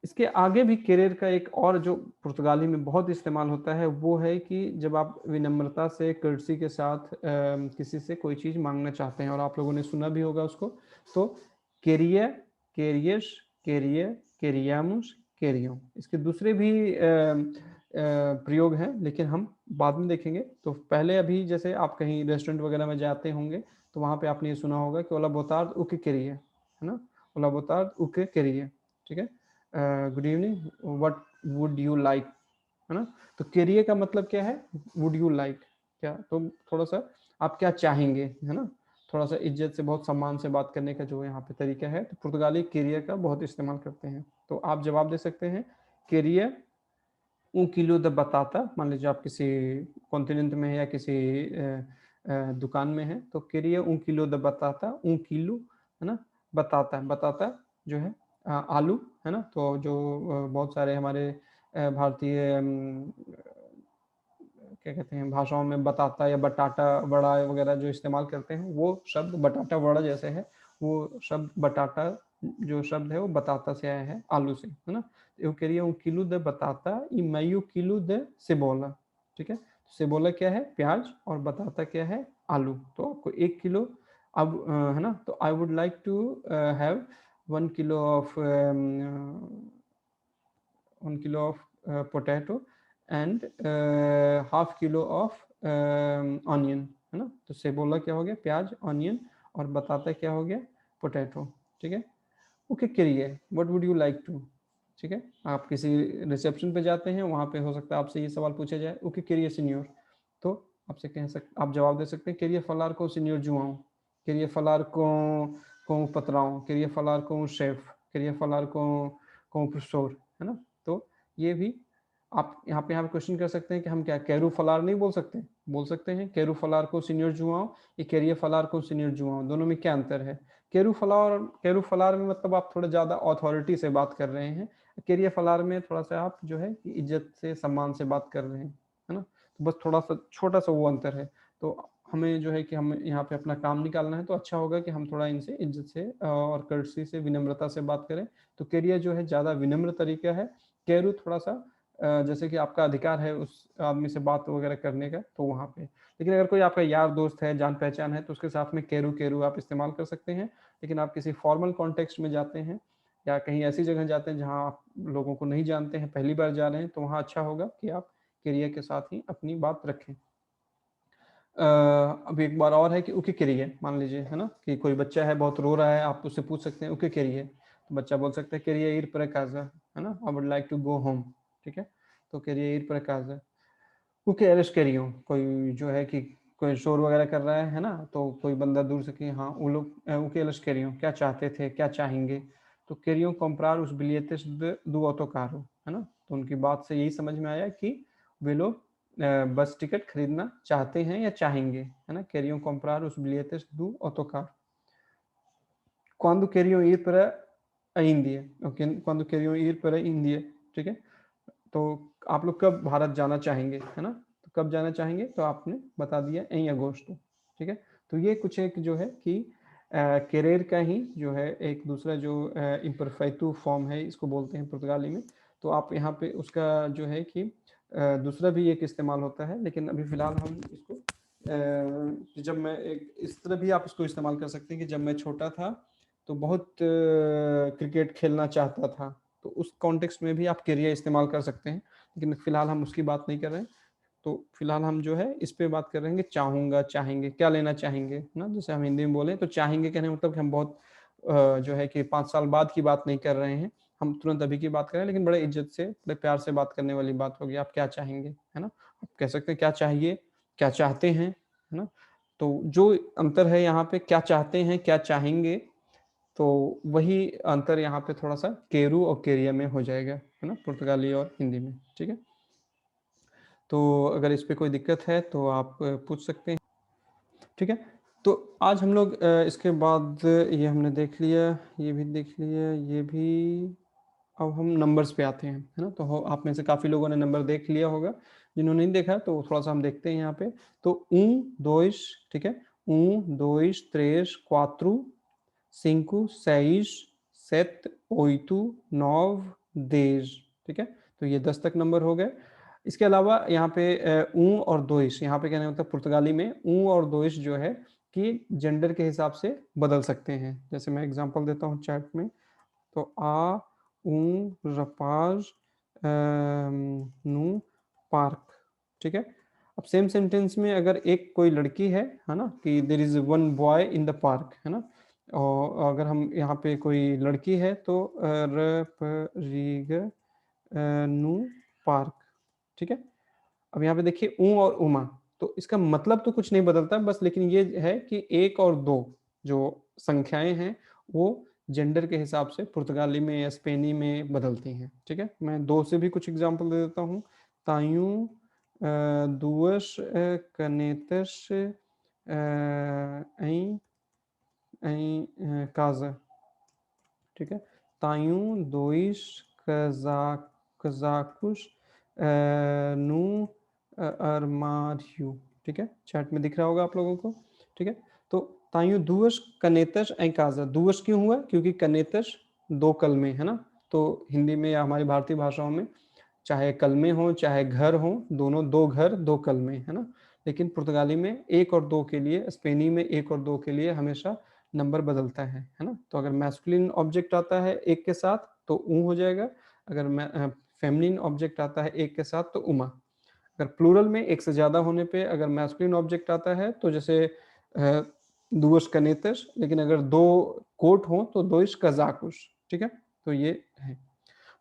इसके आगे भी कैरियर का एक और जो पुर्तगाली में बहुत इस्तेमाल होता है, वो है कि जब आप विनम्रता से, कर्टसी के साथ किसी से कोई चीज़ मांगना चाहते हैं, और आप लोगों ने सुना भी होगा उसको, तो केरिया, केरियस, केरिया, केरियामुस, केरियो, इसके दूसरे भी प्रयोग हैं, लेकिन हम बाद में देखेंगे। तो पहले अभी जैसे आप कहीं रेस्टोरेंट वगैरह में जाते होंगे, तो वहाँ पे आपने ये सुना होगा कि ओला बोतार्द उके केरिए, है ना, ओला बोतार्द उके केरिए, ठीक है, good evening, what would you like, है ना। तो केरिए का मतलब क्या है, वुड यू लाइक, क्या, तो थोड़ा सा आप क्या चाहेंगे, है ना, थोड़ा सा इज्जत से, बहुत सम्मान से बात करने का जो यहाँ पे तरीका है। तो पुर्तगाली केरिया का बहुत इस्तेमाल करते हैं। तो आप जवाब दे सकते हैं केरिया un किलो द बताता, मान लीजिए आप किसी कॉन्टिनेंट में है या किसी दुकान में है, तो केरिया un किलो द बताता, un किलो, है ना, बताता, बताता जो है आलू, है ना। तो जो बहुत सारे हमारे भारतीय क्या कहते हैं भाषाओं में बताता या बटाटा वड़ा वगैरह जो इस्तेमाल करते हैं, वो शब्द बटाटा वड़ा जैसे है, वो शब्द बटाटा जो शब्द है वो बताता से आया है, आलू से, है ना। Eu queria um quilo de batata e meio quilo de cebola, ठीक है। सेबोला क्या है, प्याज, और बताता क्या है, आलू। तो आपको 1 किलो, अब है ना, तो I would like to have 1 kilo of 1 kilo of potato and half kilo of onion, है ना। तो सेबोला क्या हो गया, प्याज, ऑनियन, और बताता क्या हो गया, पोटैटो, ठीक है। ओके करिए, what would you like to, ठीक है। आप किसी रिसेप्शन पे जाते हैं, वहाँ पे हो सकता है आपसे ये सवाल पूछा जाए, ओके करिए सीनियर, तो आपसे कह सकते, आप जवाब दे सकते हैं, queria falar com o senhor João, queria falar com o patrão, queria falar com o chefe, queria falar com o professor, है ना। तो ये भी आप यहाँ पे क्वेश्चन कर सकते हैं कि हम क्या कैरू फलार नहीं बोल सकते हैं कैरू फलार को सीनियर जुआओ, या कैरियर फलार को सीनियर जुआओ, दोनों में क्या अंतर है। कैरू फलार में मतलब आप थोड़ा ज़्यादा अथॉरिटी से बात कर रहे हैं, कैरियर फलार में थोड़ा सा आप जो है इज्जत से, सम्मान से बात कर रहे हैं, है ना। तो बस थोड़ा सा छोटा सा वो अंतर है। तो हमें जो है कि हम यहाँ पे अपना काम निकालना है, तो अच्छा होगा कि हम थोड़ा इनसे इज्जत से और कर्टसी से, विनम्रता से बात करें। तो केरिया जो है ज़्यादा विनम्र तरीका है, केरू थोड़ा सा जैसे कि आपका अधिकार है उस आदमी से बात वगैरह करने का, तो वहाँ पे। लेकिन अगर कोई आपका यार दोस्त है, जान पहचान है, तो उसके साथ में केरू केरू आप इस्तेमाल कर सकते हैं। लेकिन आप किसी फॉर्मल कॉन्टेक्स्ट में जाते हैं या कहीं ऐसी जगह जाते हैं जहाँ आप लोगों को नहीं जानते हैं, पहली बार जा रहे हैं, तो वहाँ अच्छा होगा कि आप केरिया के साथ ही अपनी बात रखें। अब एक बार और है कि उके करिए, मान लीजिए है ना कि कोई बच्चा है बहुत रो रहा है, आप उससे पूछ सकते हैं उके करिए, तो बच्चा बोल सकता है करिए इर पर काजा, है ना, I would like to go home. ठीक है, तो करिए इर पर काजा, उके एरेस्ट करियो, कोई जो है कि कोई शोर वगैरह कर रहा है ना, तो कोई बंदा दूर से कि हाँ वो लोग उके एरेस्ट करियो, क्या चाहते थे, क्या चाहेंगे, तो करियो comprar os bilhetes do autocarro, है ना। तो उनकी बात से यही समझ में आया कि वे लोग बस टिकट खरीदना चाहते हैं या चाहेंगे, है ना। queriam comprar os bilhetes do autocarro. Quando queriam ir para a Índia, okay? Quando queriam ir para a Índia, ठीक है। तो आप लोग कब भारत जाना चाहेंगे, है ना, तो कब जाना चाहेंगे, तो आपने बता दिया em agosto, ठीक है। तो ये कुछ एक जो है कि querer का ही जो है एक दूसरा जो imperfeito फॉर्म है, इसको बोलते हैं पुर्तगाली में। तो आप यहाँ पे उसका जो है कि दूसरा भी एक इस्तेमाल होता है, लेकिन अभी फिलहाल हम इसको जब मैं एक इस तरह भी आप इसको इस्तेमाल कर सकते हैं कि जब मैं छोटा था तो बहुत क्रिकेट खेलना चाहता था, तो उस कॉन्टेक्स्ट में भी आप कैरियर इस्तेमाल कर सकते हैं। लेकिन फिलहाल हम उसकी बात नहीं कर रहे हैं, तो फिलहाल हम जो है इस पे बात कर रहे हैं कि चाहूँगा, चाहेंगे, क्या लेना चाहेंगे ना। जैसे हम हिंदी में बोले तो चाहेंगे कहने मतलब कि हम बहुत जो है कि 5 साल बाद की बात नहीं कर रहे हैं, हम तुरंत अभी की बात कर रहे हैं, लेकिन बड़े इज्जत से, बड़े प्यार से बात करने वाली बात होगी। आप क्या चाहेंगे, है ना, आप कह सकते हैं क्या चाहिए, क्या चाहते हैं, है ना। तो जो अंतर है यहाँ पे, क्या चाहते हैं, क्या चाहेंगे, तो वही अंतर यहाँ पे थोड़ा सा केरू और केरिया में हो जाएगा, है ना, पुर्तगाली और हिंदी में। ठीक है, तो अगर इस पे कोई दिक्कत है तो आप पूछ सकते हैं। ठीक है, तो आज हम लोग इसके बाद ये हमने देख लिया, ये भी देख लिया, ये भी। अब हम नंबर्स पे आते हैं, है ना। तो आप में से काफ़ी लोगों ने नंबर देख लिया होगा, जिन्होंने नहीं देखा तो थोड़ा सा हम देखते हैं यहाँ पे। तो दोis, ठीक है, दोis, três, quatro, cinco, seis, sete, oito, nove, dez, ठीक है। तो ये 10 तक नंबर हो गए। इसके अलावा यहाँ पे और दोइश, यहाँ पे कहने मतलब पुर्तगाली में और दोइश जो है कि जेंडर के हिसाब से बदल सकते हैं। जैसे मैं एग्जांपल देता हूँ चैट में, तो आ rapaz no पार्क, ठीक है। अब सेम सेंटेंस में अगर एक कोई लड़की है ना, कि there is one boy in the park, है ना, और अगर हम यहाँ पे कोई लड़की है तो rapariga no पार्क, ठीक है। अब यहाँ पे देखिए और उमा, तो इसका मतलब तो कुछ नहीं बदलता बस, लेकिन ये है कि एक और दो जो संख्याएं हैं वो जेंडर के हिसाब से पुर्तगाली में या स्पेनी में बदलती हैं। ठीक है, मैं दो से भी कुछ एग्जांपल दे देता हूँ। तायू दुअस canetas em casa, ठीक है। तायू dois casacos no armário, ठीक है, चैट में दिख रहा होगा आप लोगों को। ठीक है, तो तायू दुअस canetas em casa, दुअस क्यों हुआ, क्योंकि canetas दो कलमे, है ना। तो हिंदी में या हमारी भारतीय भाषाओं में चाहे कलमे हो चाहे घर हो, दोनों दो घर दो कलमे, है ना। लेकिन पुर्तगाली में एक और दो के लिए, स्पेनी में एक और दो के लिए हमेशा नंबर बदलता है ना। तो अगर मैस्कुलिन ऑब्जेक्ट आता है एक के साथ तो ऊ हो जाएगा, अगर फेमिनिन ऑब्जेक्ट आता है एक के साथ तो उमा। अगर प्लूरल में एक से ज़्यादा होने पे अगर मैस्कुलिन ऑब्जेक्ट आता है तो जैसे दुअस canetas, लेकिन अगर दो कोट हो तो दोइस casacos, ठीक है। तो ये है,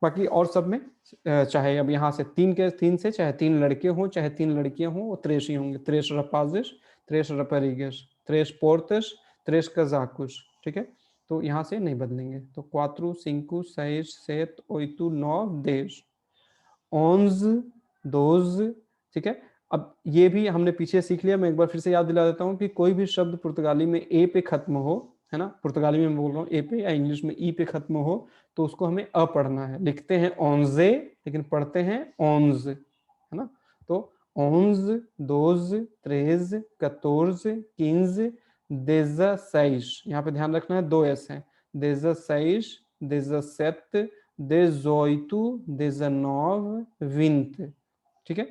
बाकी और सब में चाहे अब यहाँ से तीन से चाहे तीन लड़के हों चाहे तीन लड़कियां हों, वो त्रेस ही होंगे। त्रेस rapazes, त्रेस raparigas, त्रेस portas, त्रेस casacos, ठीक है। तो यहाँ से नहीं बदलेंगे। तो 4, 5, 6, 7, 8, 9, 10, 11, 12, ठीक है। अब ये भी हमने पीछे सीख लिया, मैं एक बार फिर से याद दिला देता हूँ कि कोई भी शब्द पुर्तगाली में ए पे खत्म हो, है ना, पुर्तगाली में मैं बोल रहा हूँ ए पे, या इंग्लिश में ई पे खत्म हो, तो उसको हमें अ पढ़ना है। लिखते हैं ओंजे लेकिन पढ़ते हैं ओन्ज, है ना। तो 11, 12, 13, 14, 15, 16। यहाँ पे ध्यान रखना है 2 एस है। 16, 17, 18, 19, 20। ठीक है।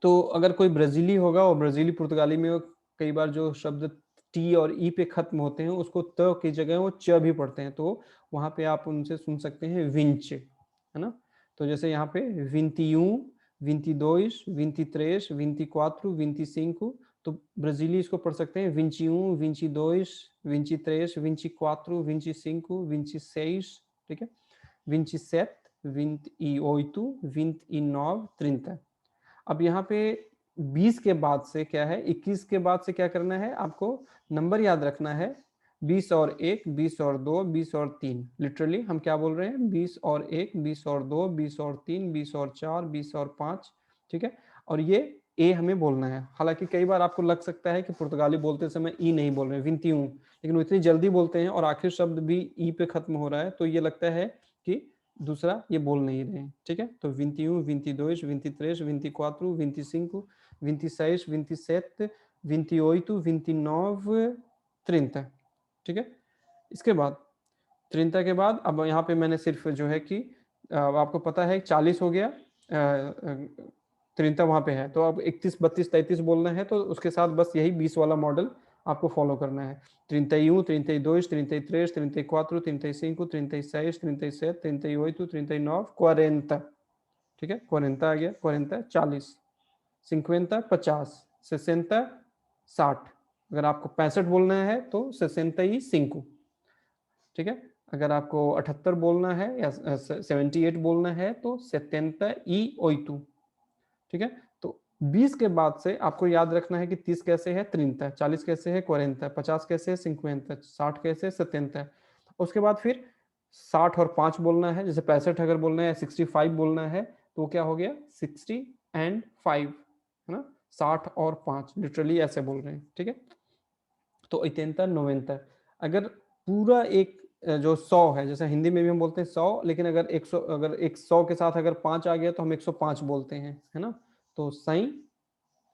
तो अगर कोई ब्राजीली होगा और ब्राजीली पुर्तगाली में कई बार जो शब्द टी और ई पे खत्म होते हैं उसको त की जगह वो च भी पढ़ते हैं, तो वहां पे आप उनसे सुन सकते हैं विंच, है ना। तो जैसे यहाँ पे 21, 22, 23, 24, 25, तो ब्राजीली इसको पढ़ सकते हैं 21, 22, 23, 24, 25, 26। ठीक है। 27, 28, 29, 30। अब यहाँ पे 20 के बाद से क्या है, 21 के बाद से क्या करना है, आपको नंबर याद रखना है 20 और 1, 20 और 2, 20 और 3। लिटरली हम क्या बोल रहे हैं, 20 और 1, 20 और 2, 20 और 3, 20 और 4, 20 और 5। ठीक है। और ये ए हमें बोलना है। हालांकि कई बार आपको लग सकता है कि पुर्तगाली बोलते समय ई नहीं बोल रहे हैं, 21, लेकिन वो इतनी जल्दी बोलते हैं और आखिर शब्द भी ई पे खत्म हो रहा है, तो ये लगता है कि दूसरा ये बोल नहीं रहे हैं। ठीक है। तो 21, 22, 23, 24, 25, 26, 27, 28, 29, 30। ठीक है। इसके बाद 30 के बाद अब यहाँ पे मैंने सिर्फ जो है कि आपको पता है 40 हो गया, 30 वहां पे है, तो अब 31, 32, 33 बोलना है, तो उसके साथ बस यही 20 वाला मॉडल आपको फॉलो करना है। 31, 32, 33, 34, 35, 36, 37, 38, 39, 40। ठीक है। 40 आ गया, 40, 40, 50, 50, 60, 60। अगर आपको 65 बोलना है तो 65। ठीक है। अगर आपको 78 बोलना है या 78 बोलना है तो 78। ठीक है। तो 20 के बाद से आपको याद रखना है कि 30 कैसे है 30, 40 कैसे है 40, 50 कैसे है 50, 60 कैसे है 70। उसके बाद फिर 60 और 5 बोलना है, जैसे 65 अगर बोलना है, 65 बोलना है, तो क्या हो गया 60 एंड 5, है ना। 60 और 5 लिटरली ऐसे बोल रहे हैं। ठीक है। तो 80, 90। अगर पूरा एक जो 100 है, जैसे हिंदी में भी हम बोलते हैं 100, लेकिन अगर 100, अगर 100 के साथ अगर 5 आ गया तो हम 105 बोलते हैं, है ना। तो सही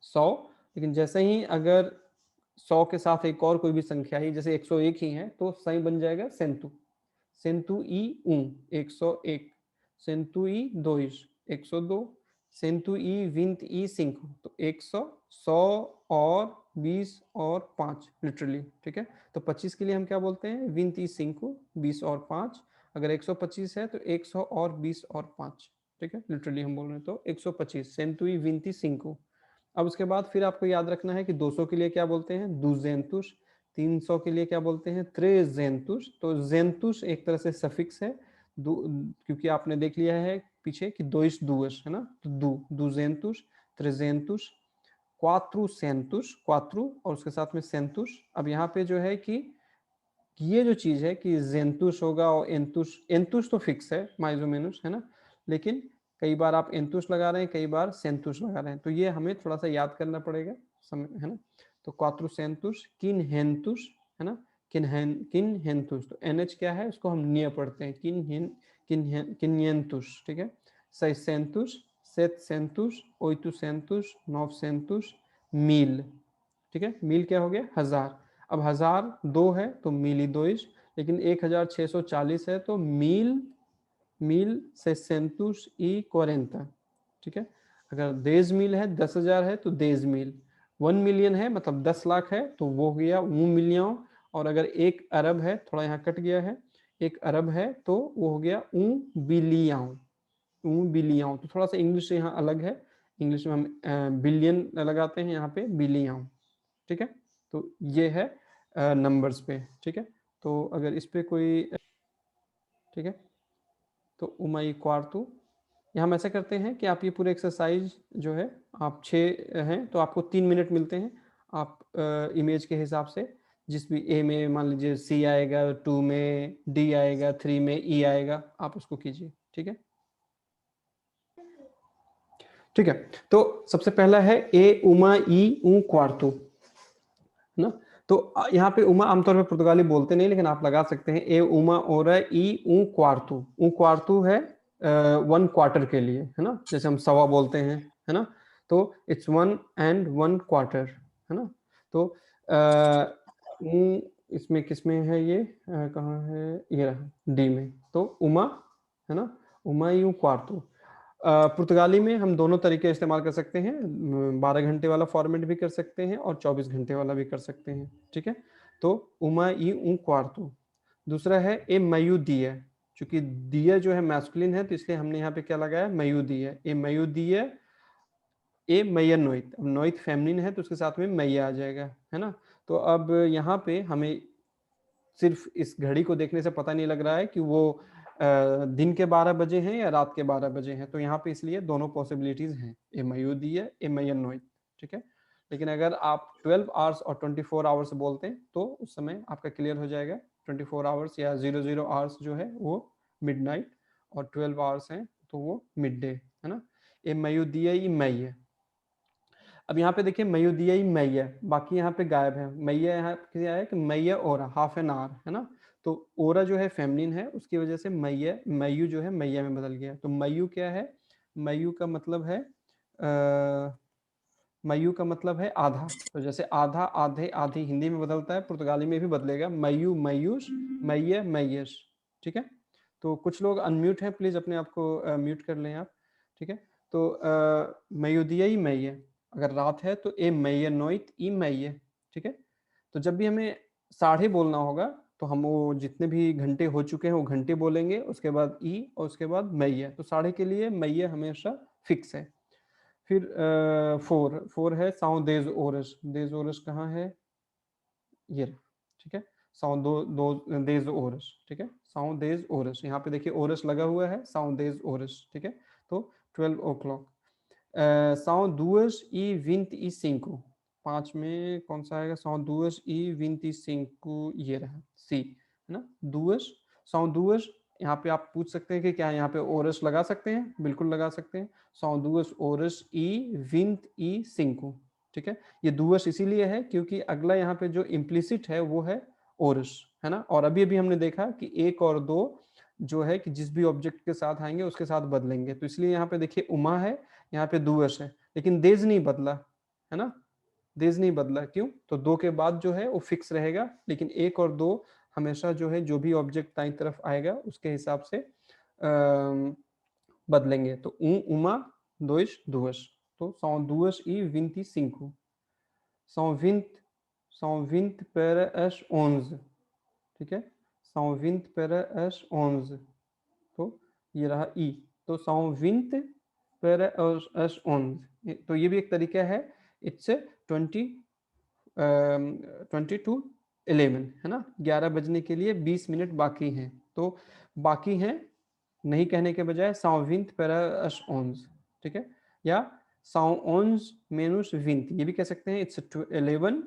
100, लेकिन जैसे ही अगर 100 के साथ एक और कोई भी संख्या ही, जैसे 101 ही है, तो सही बन जाएगा सेंतु। सेंतु ई ऊ 101, सेंतु ई 2, 102, सेंतु ई 20 ई 5, तो 100, 100 और 20 और 5 लिटरली। ठीक है। तो 25 के लिए हम क्या बोलते हैं 20 ई 5, 20 और 5। अगर 125 है तो 100 और 20 और 5। ठीक है। लिटरली हम बोल रहे हैं तो 125 सेंतु ई 20 5। अब उसके बाद फिर आपको याद रखना है कि 200 के लिए क्या बोलते हैं दुजेंतुस, 300 के लिए क्या बोलते हैं त्रेजेंतुस। तो जेंतुस एक तरह से सफिक्स है, क्योंकि आपने देख लिया है पीछे कि दोइस दुअस, है ना। तो दुजेंतुस, त्रेजेंतुस, क्वाट्रुसेंतुस, क्वाट्रु और उसके साथ में सेंतुस। अब यहाँ पे जो है कि ये जो चीज है कि जेंतुस होगा और एंतुस, एंतुस तो फिक्स है माइजोमेनुस, है ना, लेकिन कई बार आप एंतुस लगा रहे हैं, कई बार सेंतुस लगा रहे हैं, तो ये हमें थोड़ा सा याद करना पड़ेगा, है ना। तो क्वाट्रुसेंतुस, किनहेंतुस, है ना, किनहेंतुस। तो एनएच क्या है, उसको हम निय पढ़ते हैं, किनहेंतुस। ठीक है। सेंतुस, सेंतुस, ओइटुसेंतुस, नोवसेंतुस, मील। ठीक है। मील क्या हो गया 1000। अब 1000 2 है तो मीली दोइश, लेकिन 1640 है तो मील, मील से सेंतुस ई 40। ठीक है। अगर 10 मील है 10,000 है तो 10 मील, 1 मिलियन है मतलब 10 लाख है तो वो हो गया 1 मिलियन। और अगर 1 अरब है, थोड़ा यहाँ कट गया है, 1 अरब है तो वो हो गया 1 बिलियन, 1 बिलियन। तो थोड़ा सा इंग्लिश से यहाँ अलग है, इंग्लिश में हम बिलियन लगाते हैं, यहाँ पे बिलियन। ठीक है। तो ये है नंबर्स पे। ठीक है। तो अगर इस पे कोई, ठीक है, तो उमाई क्वार्टू, यहाँ हम ऐसा करते हैं कि आप ये पूरे एक्सरसाइज जो है, आप 6 हैं तो आपको 3 मिनट मिलते हैं। आप इमेज के हिसाब से जिस भी ए में मान लीजिए सी आएगा, 2 में डी आएगा, 3 में ई आएगा, आप उसको कीजिए। ठीक है। ठीक है। तो सबसे पहला है ए उमा ई ऊ क्वार्टू, है ना। तो यहाँ पे उमा आमतौर पे पुर्तगाली बोलते नहीं, लेकिन आप लगा सकते हैं ए उमा ओरा ई ऊ क्वार्तू। ऊ क्वार्तू है 1 क्वार्टर के लिए, है ना, जैसे हम सवा बोलते हैं, है ना। तो इट्स 1 1/4 है ना। तो इसमें किसमें है ये, कहाँ है, ये रहा डी में, तो उमा है ना, उमा यू क्वार्टो। पुर्तगाली में हम दोनों तरीके इस्तेमाल कर सकते हैं, 12 घंटे वाला फॉर्मेट भी कर सकते हैं और 24 घंटे वाला भी कर सकते हैं, ठीक है। तो उमा ई ऊ क्वार्टो। दूसरा है ए मयू दिया, चूंकि दिया जो है मैस्कुलिन है तो इसलिए हमने यहाँ पे क्या लगाया, मयू दिया, ए मयू दिया, ए मैया नोइत। अब नोइत फेमिनिन है तो उसके साथ में मैया आ जाएगा, है ना। तो अब यहाँ पे हमें सिर्फ इस घड़ी को देखने से पता नहीं लग रहा है कि वो दिन के 12 बजे हैं या रात के 12 बजे हैं, तो यहाँ पे इसलिए दोनों पॉसिबिलिटीज हैं, ए मयूदी है, ए मैयन नोइत, ठीक है। लेकिन अगर आप 12 आवर्स और 24 आवर्स बोलते हैं तो उस समय आपका क्लियर हो जाएगा, 24 आवर्स या 00 आवर्स जो है वो मिडनाइट और 12 आवर्स हैं तो वो मिड डे, है ना। ए मयूदिया मई है। अब यहाँ पे देखिए मयूदिया मैया, बाकी यहाँ पे गायब है, मैया यहाँ पे आया कि मैया ओरा, हाफ एन आवर, है ना। तो ओरा जो है फेमिनिन है, उसकी वजह से मैया, मयू जो है मैया में बदल गया। तो मयू क्या है, मयू का मतलब है मयू का मतलब है आधा। तो जैसे आधा, आधे, आधी हिंदी में बदलता है, पुर्तगाली में भी बदलेगा, मयू मयूश, मैया मैयश, ठीक है। तो कुछ लोग अनम्यूट हैं, प्लीज अपने आप को म्यूट कर लें आप, ठीक है। तो मयूदिया ही मैया, अगर रात है तो ए मैया नोइत ई मैया, ठीक है। तो जब भी हमें साढ़े बोलना होगा तो हम वो जितने भी घंटे हो चुके हैं वो घंटे बोलेंगे, उसके बाद ई और उसके बाद मैया। तो साढ़े के लिए मैया हमेशा फिक्स है। फिर 4 है साउ देज ओरस, देज ओरस कहाँ है, ये, ठीक है। साउ दो दो देज ओरस, ठीक है, साउ देज ओरस, यहाँ पे देखिए ओरस लगा हुआ है, साउ देज ओरस, ठीक है। तो 12 o'clock। साउ दुअस ई विंत ई सिंको, 5 में कौन सा आएगा, साउ दुअस ई विंत ई सिंको, ये रहा सी, है ना। दुअस, साउ दुअस, यहाँ पे आप पूछ सकते हैं कि क्या यहाँ पे ओरस लगा सकते हैं, बिल्कुल लगा सकते हैं, साउ दुअस ओरस ई विंत ई सिंको, ठीक है। ये दुअस इसीलिए है क्योंकि अगला यहाँ पे जो इम्प्लिसिट है वो है ओरस, है ना। और अभी अभी हमने देखा कि 1 और 2 जो है कि जिस भी ऑब्जेक्ट के साथ आएंगे उसके साथ बदलेंगे, तो इसलिए यहाँ पे देखिए उमा है, यहाँ पे दुअस है, लेकिन देज नहीं बदला, है ना। देज नहीं बदला, क्यों, तो 2 के बाद जो है वो फिक्स रहेगा, लेकिन 1 और 2 हमेशा जो है जो भी ऑब्जेक्ट दाईं तरफ आएगा उसके हिसाब से बदलेंगे। तो उमा दोइश दुअस, तो सौ दुअस ई विंती Sinku, são 20, são 20 para as 11, ठीक है, são 20 para as 11, तो ये रहा ई, तो são 20 para as 11, तो ये भी एक तरीका है, इट्स 20 to 11, है ना, 11 बजने के लिए 20 मिनट बाकी हैं, तो बाकी हैं नहीं कहने के बजाय são 20 para as 11, ठीक है, या são 11 menos 20, ये भी कह सकते हैं, इट्स 11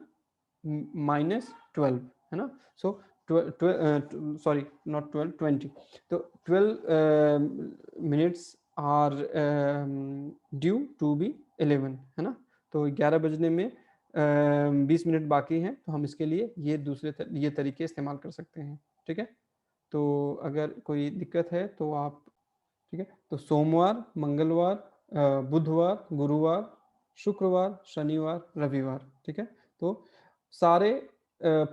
minus 12, है ना। सो सॉरी नॉट 12, 20, तो 12 minutes are due to be 11, है ना। तो 11 बजने में 20 मिनट बाकी हैं, तो हम इसके लिए ये ये तरीके इस्तेमाल कर सकते हैं, ठीक है। तो अगर कोई दिक्कत है तो आप, ठीक है, तो सोमवार, मंगलवार, बुधवार, गुरुवार, शुक्रवार, शनिवार, रविवार, ठीक है। तो सारे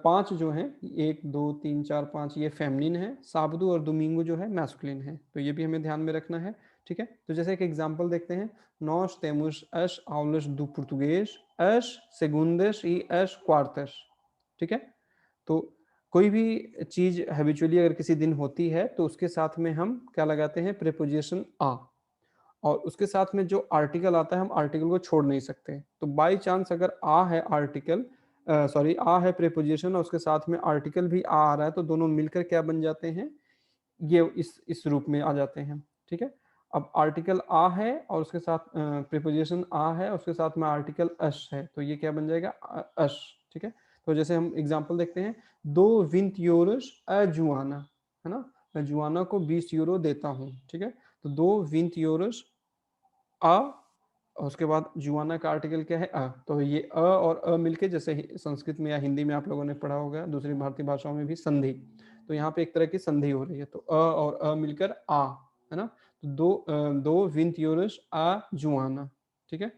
5 जो हैं, 1 2 3 4 5 ये फेमिनिन है, साबदू और दोमिंगो जो है मैस्कुलिन है, तो ये भी हमें ध्यान में रखना है, ठीक है। तो जैसे एक एग्जांपल देखते हैं, नॉस तेमुस एस आउलस दू पुर्तुगेज एस सेगुंडस ई एस क्वार्टस, ठीक है। तो कोई भी चीज हैबिचुअली अगर किसी दिन होती है तो उसके साथ में हम क्या लगाते हैं, प्रीपोजिशन आ, और उसके साथ में जो आर्टिकल आता है हम आर्टिकल को छोड़ नहीं सकते। तो बाय चांस अगर आ है आर्टिकल, सॉरी आ है प्रीपोजिशन और उसके साथ में आर्टिकल भी आ रहा है, तो दोनों मिलकर क्या बन जाते हैं, ये इस रूप में आ जाते हैं, ठीक है। अब आर्टिकल आ है और उसके साथ प्रीपोजिशन आ है, उसके साथ में आर्टिकल अश है, तो ये क्या बन जाएगा, अश, ठीक है। तो जैसे हम एग्जांपल देखते हैं, 2 20 यूरोस अजुआना, है ना, मैं जुआना को 20 यूरो देता हूँ, ठीक है। तो 2 20 यूरोस अ, और उसके बाद जुआना का आर्टिकल क्या है, अ, तो ये अ और अ मिलके, जैसे संस्कृत में या हिंदी में आप लोगों ने पढ़ा होगा, दूसरी भारतीय भाषाओं में भी संधि, तो यहाँ पे एक तरह की संधि हो रही है, तो अ और अ मिलकर आ, है ना। तो 2 20 यूरोस आ जुआना, ठीक है।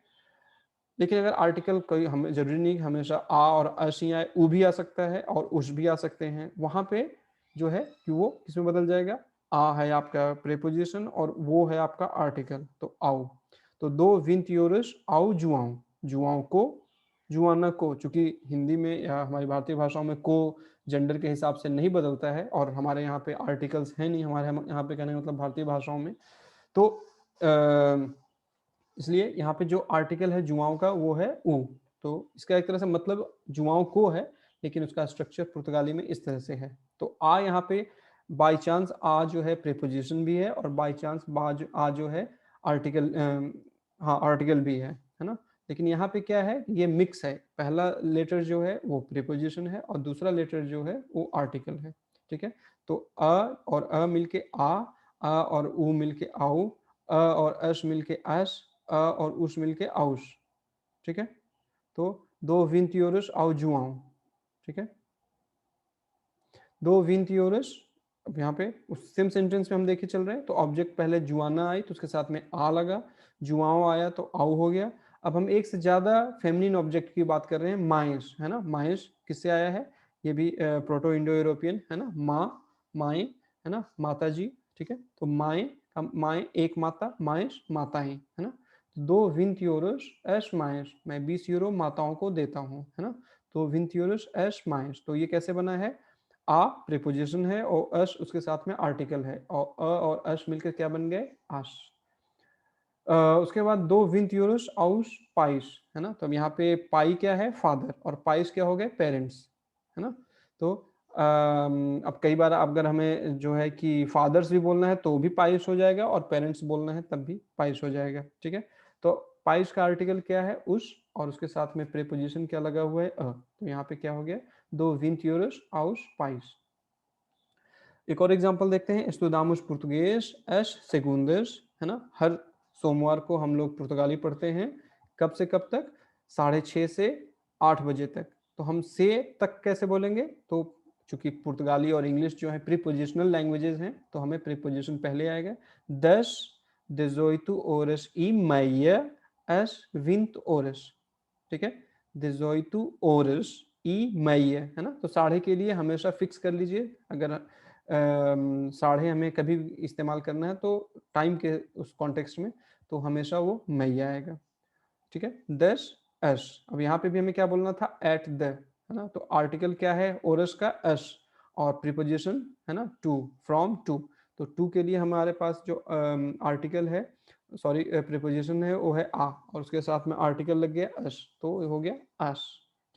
लेकिन अगर आर्टिकल कोई हमें जरूरी नहीं कि हमेशा आ और अश ही आए, ऊ भी आ सकता है और उश भी आ सकते हैं। वहां पे जो है कि वो किसमें बदल जाएगा, आ है आपका प्रेपोजिशन और वो है आपका आर्टिकल, तो आओ। तो दो विंत योरस आओ जुआओ, जुआओ को, जुआना को। चूंकि हिंदी में या हमारी भारतीय भाषाओं में को जेंडर के हिसाब से नहीं बदलता है और हमारे यहाँ पे आर्टिकल्स है नहीं, हमारे यहाँ पे कहने मतलब भारतीय भाषाओं में, तो इसलिए यहाँ पे जो आर्टिकल है जुआओं का वो है ऊ। तो इसका एक तरह से मतलब जुआओं को है, लेकिन उसका स्ट्रक्चर पुर्तगाली में इस तरह से है। तो आ यहाँ पे बाई चांस आ जो है प्रीपोजिशन भी है और बाई चांस आ जो है आर्टिकल, हाँ आर्टिकल भी है ना। लेकिन यहाँ पे क्या है, ये मिक्स है, पहला लेटर जो है वो प्रीपोजिशन है और दूसरा लेटर जो है वो आर्टिकल है। ठीक है, तो अ और अ मिलके आ और ऊ मिलके आओ, अ और अश मिलके अश, अ और उश मिलके आउश। ठीक है, तो दो विंतियोरस आउ जुआओ। ठीक है, दो विंतियोरस। अब यहाँ पे उस सेम सेंटेंस में हम देखे चल रहे हैं, तो ऑब्जेक्ट पहले जुआना आई तो उसके साथ में आ लगा, जुआओ आया तो आउ हो गया। अब हम एक से ज्यादा फेमिनिन ऑब्जेक्ट की बात कर रहे हैं, माइस है ना। माइस किससे आया है, ये भी प्रोटो इंडो यूरोपियन है ना, माँ, माए है ना, माता जी। ठीक है, तो माए, माए एक माता, माइस माताएं है ना। दो विंत यूरोस एस माइस, मैं 20 यूरो माताओं को देता हूँ है ना। तो विंत यूरोस एस माइस, तो ये कैसे बना है, आ प्रीपोजिशन है और अश उसके साथ में आर्टिकल है और अ और अश मिलकर क्या बन गए, आश। उसके बाद दो विंत यूरोस आउस पाइस है ना। तो अब यहाँ पे पाई क्या है, फादर, और पाइस क्या हो गए, पेरेंट्स है ना। तो अब कई बार अगर हमें जो है कि फादर्स भी बोलना है तो भी पाइस हो जाएगा और पेरेंट्स बोलना है तब भी पाइस हो जाएगा। ठीक है, तो पाइस का आर्टिकल क्या है, उस, और उसके साथ में प्रीपोजिशन क्या लगा हुआ है, तो यहाँ पे क्या हो गया, दो विंत यूरोस आउस पाइस। एक और एग्जांपल देखते हैं, estudiamos português as segundas है ना। हर सोमवार को हम लोग पुर्तगाली पढ़ते हैं, कब से कब तक, 6:30 से 8 बजे तक। तो हम से तक कैसे बोलेंगे, तो चूंकि पुर्तगाली और इंग्लिश जो है प्रीपोजिशनल लैंग्वेजेस हैं तो हमें प्रीपोजिशन पहले आएगा। 10, 18 horas e meia às 20 horas। ठीक है, 18 horas e meia है ना। तो साढ़े के लिए हमेशा फिक्स कर लीजिए, अगर साढ़े हमें कभी इस्तेमाल करना है तो टाइम के उस कॉन्टेक्स्ट में, तो हमेशा वो मैया आएगा। ठीक है, 10 एस। अब यहाँ पे भी हमें क्या बोलना था, एट द है ना। तो आर्टिकल क्या है, ओरस का एस, और प्रीपोजिशन है ना टू, फ्रॉम टू। तो टू के लिए हमारे पास जो आर्टिकल है, सॉरी प्रीपोजिशन है वो है आ, और उसके साथ में आर्टिकल लग गया एस, तो हो गया एस।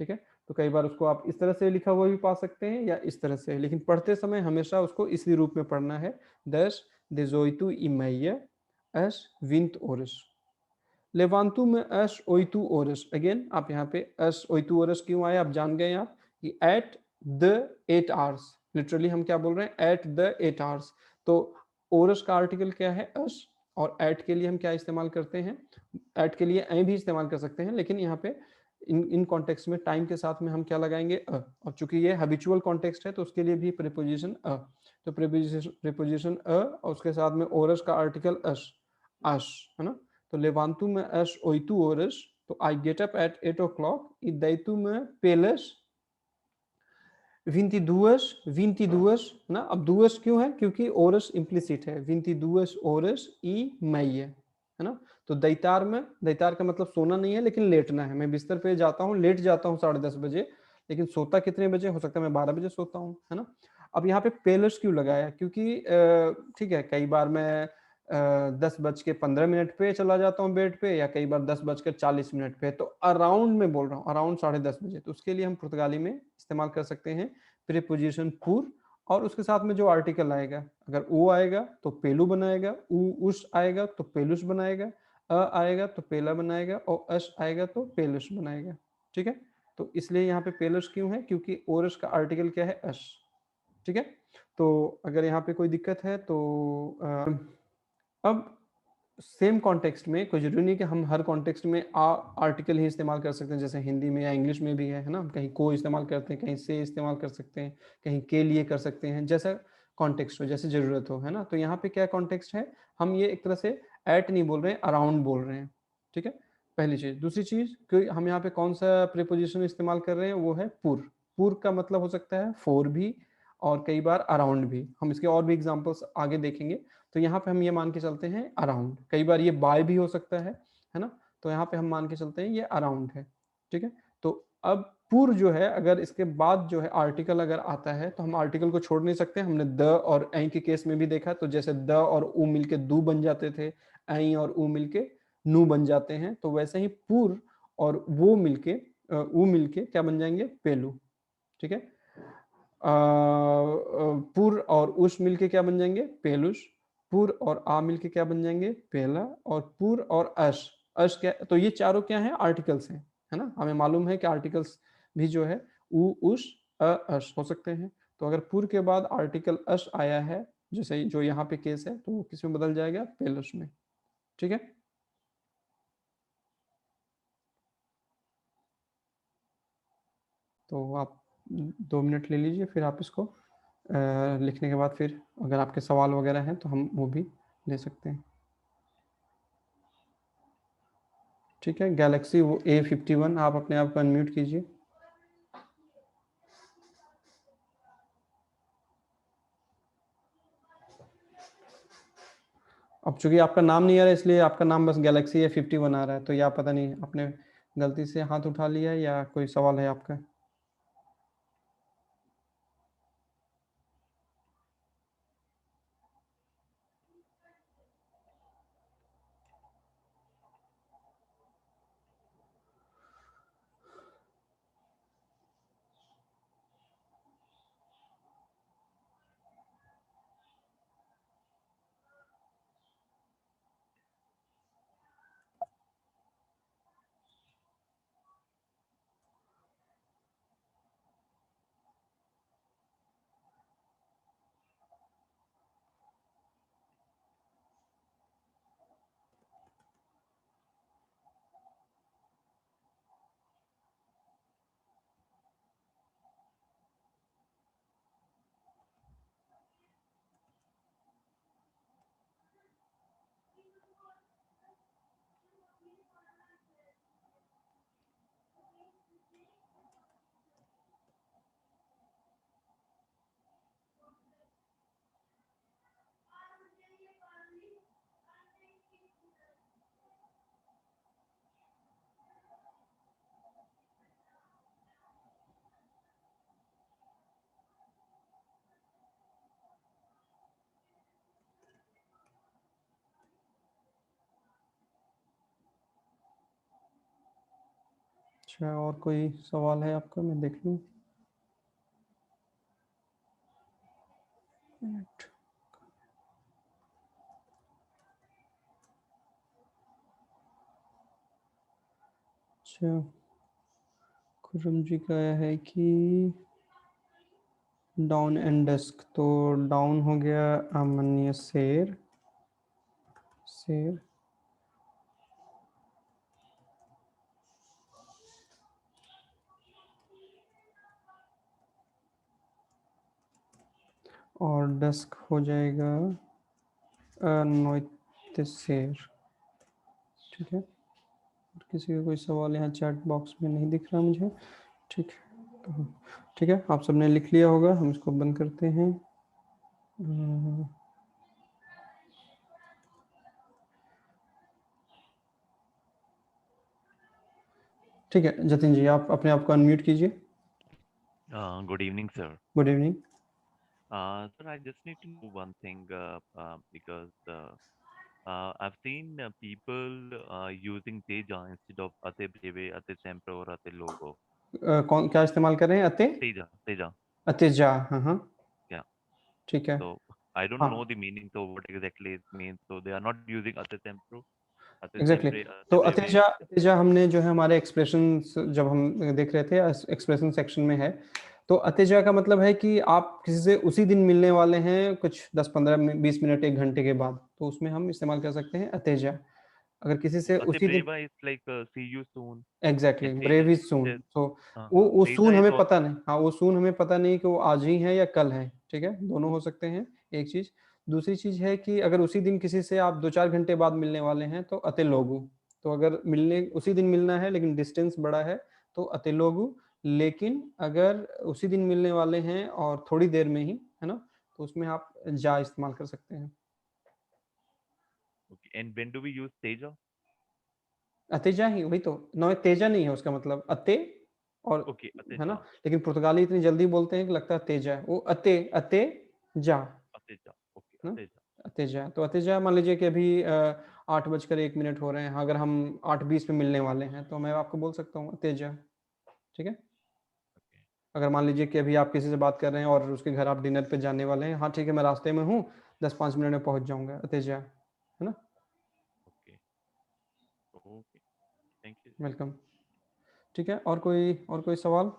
ठीक है, तो कई बार उसको आप इस तरह से लिखा हुआ भी पा सकते हैं या इस तरह से, लेकिन पढ़ते समय हमेशा उसको इसी रूप में पढ़ना है, 10, 18 e meia às 20 horas। लेवांतु में एस ओइतु ओरस, अगेन आप यहाँ पे एस ओइतु ओरस क्यों आए, आप जान गए आप कि एट द 8 आवर्स, लिटरली हम क्या बोल रहे हैं, एट द 8 आवर्स। तो ओरस का आर्टिकल क्या है, एस, और एट के लिए हम क्या इस्तेमाल करते हैं, एट के लिए ए भी इस्तेमाल कर सकते हैं, लेकिन यहाँ पे इन कॉन्टेक्स्ट में टाइम के साथ में हम क्या लगाएंगे, और चूंकि ये हैबिचुअल कॉन्टेक्स्ट है तो उसके लिए भी प्रीपोजिशन तो प्रीपोजिशन और उसके साथ में ओरस का आर्टिकल अस, अस है ना। तो levanto-me às 8 horas, तो I get up at 8 o'clock e deito-me pelas 22 ना। अब दुअस क्यों है, क्योंकि ओरस इम्प्लिसिट है, 22 horas e meia है ना। तो दैतार में, दैतार का मतलब सोना नहीं है लेकिन लेटना है, मैं बिस्तर पे जाता हूँ, लेट जाता हूँ 10:30 बजे, लेकिन सोता कितने बजे, हो सकता है मैं 12 बजे सोता हूँ है ना। अब यहाँ पे पेलस क्यों लगाया, क्योंकि ठीक है, कई बार मैं 10:15 पे चला जाता हूँ बेड पे, या कई बार 10:40 पे, तो अराउंड में बोल रहा हूँ, अराउंड 10:30 बजे। तो उसके लिए हम पुर्तगाली में इस्तेमाल कर सकते हैं प्रीपोजिशन पूर, और उसके साथ में जो आर्टिकल आएगा, अगर ओ आएगा तो पेलू बनाएगा, ऊ उस आएगा तो पेलुस बनाएगा, अ आएगा तो पेला बनाएगा, और अस आएगा तो पेलुस बनाएगा। ठीक है, तो इसलिए यहाँ पे पेलुस क्यों है, क्योंकि ओरस का आर्टिकल क्या है, अस। ठीक है, तो अगर यहाँ पे कोई दिक्कत है तो अब सेम कॉन्टेक्स्ट में, कोई जरूरी नहीं कि हम हर कॉन्टेक्स्ट में आर्टिकल ही इस्तेमाल कर सकते हैं, जैसे हिंदी में या इंग्लिश में भी है ना, हम कहीं को इस्तेमाल करते हैं, कहीं से इस्तेमाल कर सकते हैं, कहीं के लिए कर सकते हैं, जैसा कॉन्टेक्स्ट हो, जैसे जरूरत हो है ना। तो यहाँ पे क्या कॉन्टेक्स्ट है, हम ये एक तरह से एट नहीं बोल रहे हैं, अराउंड बोल रहे हैं। ठीक है, पहली चीज। दूसरी चीज कि हम यहाँ पे कौन सा प्रीपोजिशन इस्तेमाल कर रहे हैं, वो है पुर। पुर का मतलब हो सकता है फॉर भी और कई बार अराउंड भी। हम इसके और भी एग्जांपल्स आगे देखेंगे। तो यहाँ पे हम ये मान के चलते हैं अराउंड। कई बार ये बाय भी हो सकता है ना। तो यहाँ पे हम मान के चलते हैं ये अराउंड है, ठीक है। तो अब पुर जो है, अगर इसके बाद जो है आर्टिकल अगर आता है तो हम आर्टिकल को छोड़ नहीं सकते। हमने द और ऐ के केस में भी देखा, तो जैसे द और ऊ मिलके दू बन जाते थे, ऐ और ऊ मिलके नू बन जाते हैं। तो वैसे ही पुर और वो मिलके ऊ मिलके क्या बन जाएंगे, पेलू, ठीक है। पुर और उश मिलके क्या बन जाएंगे, पेलुश। पुर और आ मिलके क्या बन जाएंगे, पेला। और पुर और अश क्या, तो ये चारों क्या है, आर्टिकल्स हैं, है ना। हमें मालूम है कि आर्टिकल्स भी जो है उ उश अश हो सकते हैं। तो अगर पुर के बाद आर्टिकल अश आया है, जैसे जो यहाँ पे केस है, तो वो किस में बदल जाएगा, पेलुश में, ठीक है। तो आप 2 मिनट ले लीजिए, फिर आप इसको लिखने के बाद फिर अगर आपके सवाल वगैरह हैं तो हम वो भी ले सकते हैं, ठीक है। गैलेक्सी वो A51, आप अपने आप को अनम्यूट कीजिए। अब चूंकि आपका नाम नहीं आ रहा है, इसलिए आपका नाम बस गैलेक्सी A51 आ रहा है। तो या पता नहीं आपने गलती से हाथ उठा लिया या कोई सवाल है आपका। अच्छा, और कोई सवाल है आपका, मैं देख लूँ। अच्छा, खुरम जी का है कि डाउन एंड डस्क, तो डाउन हो गया अमन्य शेर, शेर। और डस्क हो जाएगा नोइते शेर, ठीक है। किसी का कोई सवाल यहाँ चैट बॉक्स में नहीं दिख रहा मुझे, ठीक है। तो ठीक है, आप सबने लिख लिया होगा, हम इसको बंद करते हैं। ठीक है जतिन जी, आप अपने आप को अनम्यूट कीजिए। Good evening, sir. Good evening. Sir, I just need to know one thing because I've seen people using Teja instead of Ate Breve, Ate Sempre, or Ate Logo. कौन क्या इस्तेमाल कर रहे हैं, अते, Teja, Teja, अतेजा, हाँ हाँ, yeah. ठीक है। So I don't हाँ know the meaning, so what exactly it means. So they are not using Ate Sempre, Ate exactly Sempre, तो Ate अतेजा, Breve. अतेजा हमने जो है हमारे एक्सप्रेशन जब हम देख रहे थे, एक्सप्रेशन सेक्शन में है। तो अतेजा का मतलब है कि आप किसी से उसी दिन मिलने वाले हैं, कुछ 10-15-20 मिनट 1 घंटे के बाद, तो उसमें हम इस्तेमाल कर सकते हैं अतेजा। अगर किसी से Ate उसी दिन, Breva is like see you soon, exactly, and brave is soon. Teja, तो वो सून Teja is हमें also पता नहीं, हाँ वो सून हमें पता नहीं कि वो आज ही है या कल है, ठीक है, दोनों हो सकते हैं, एक चीज। दूसरी चीज है कि अगर उसी दिन किसी से आप 2-4 घंटे बाद मिलने वाले हैं तो अते लोगू, तो अगर मिलने उसी दिन मिलना है लेकिन डिस्टेंस बड़ा है तो अतेलोगु, लेकिन अगर उसी दिन मिलने वाले हैं और थोड़ी देर में ही, है ना, तो उसमें आप जा इस्तेमाल कर सकते हैं। Okay. And when do we use teja? अतेजा ही, वही तो, नौ तेजा नहीं है उसका मतलब, अते और, Okay, है ना, ateja. लेकिन पुर्तगाली इतनी जल्दी बोलते हैं कि लगता है तेजा है, वो अते अते जा, Ateja. Okay, है ना, ateja. अतेजा। तो अतेजा मान लीजिए कि अभी 8:01 हो रहे हैं, हाँ, अगर हम 8:20 में मिलने वाले हैं तो मैं आपको बोल सकता हूँ अतेजा, ठीक है। Okay. अगर मान लीजिए कि अभी आप किसी से बात कर रहे हैं और उसके घर आप डिनर पे जाने वाले हैं, हाँ ठीक है मैं रास्ते में हूँ, 10-5 मिनट में पहुंच जाऊंगा, अतेजा, है ना। Okay. Okay. Thank you. Welcome. ठीक है, और कोई सवाल?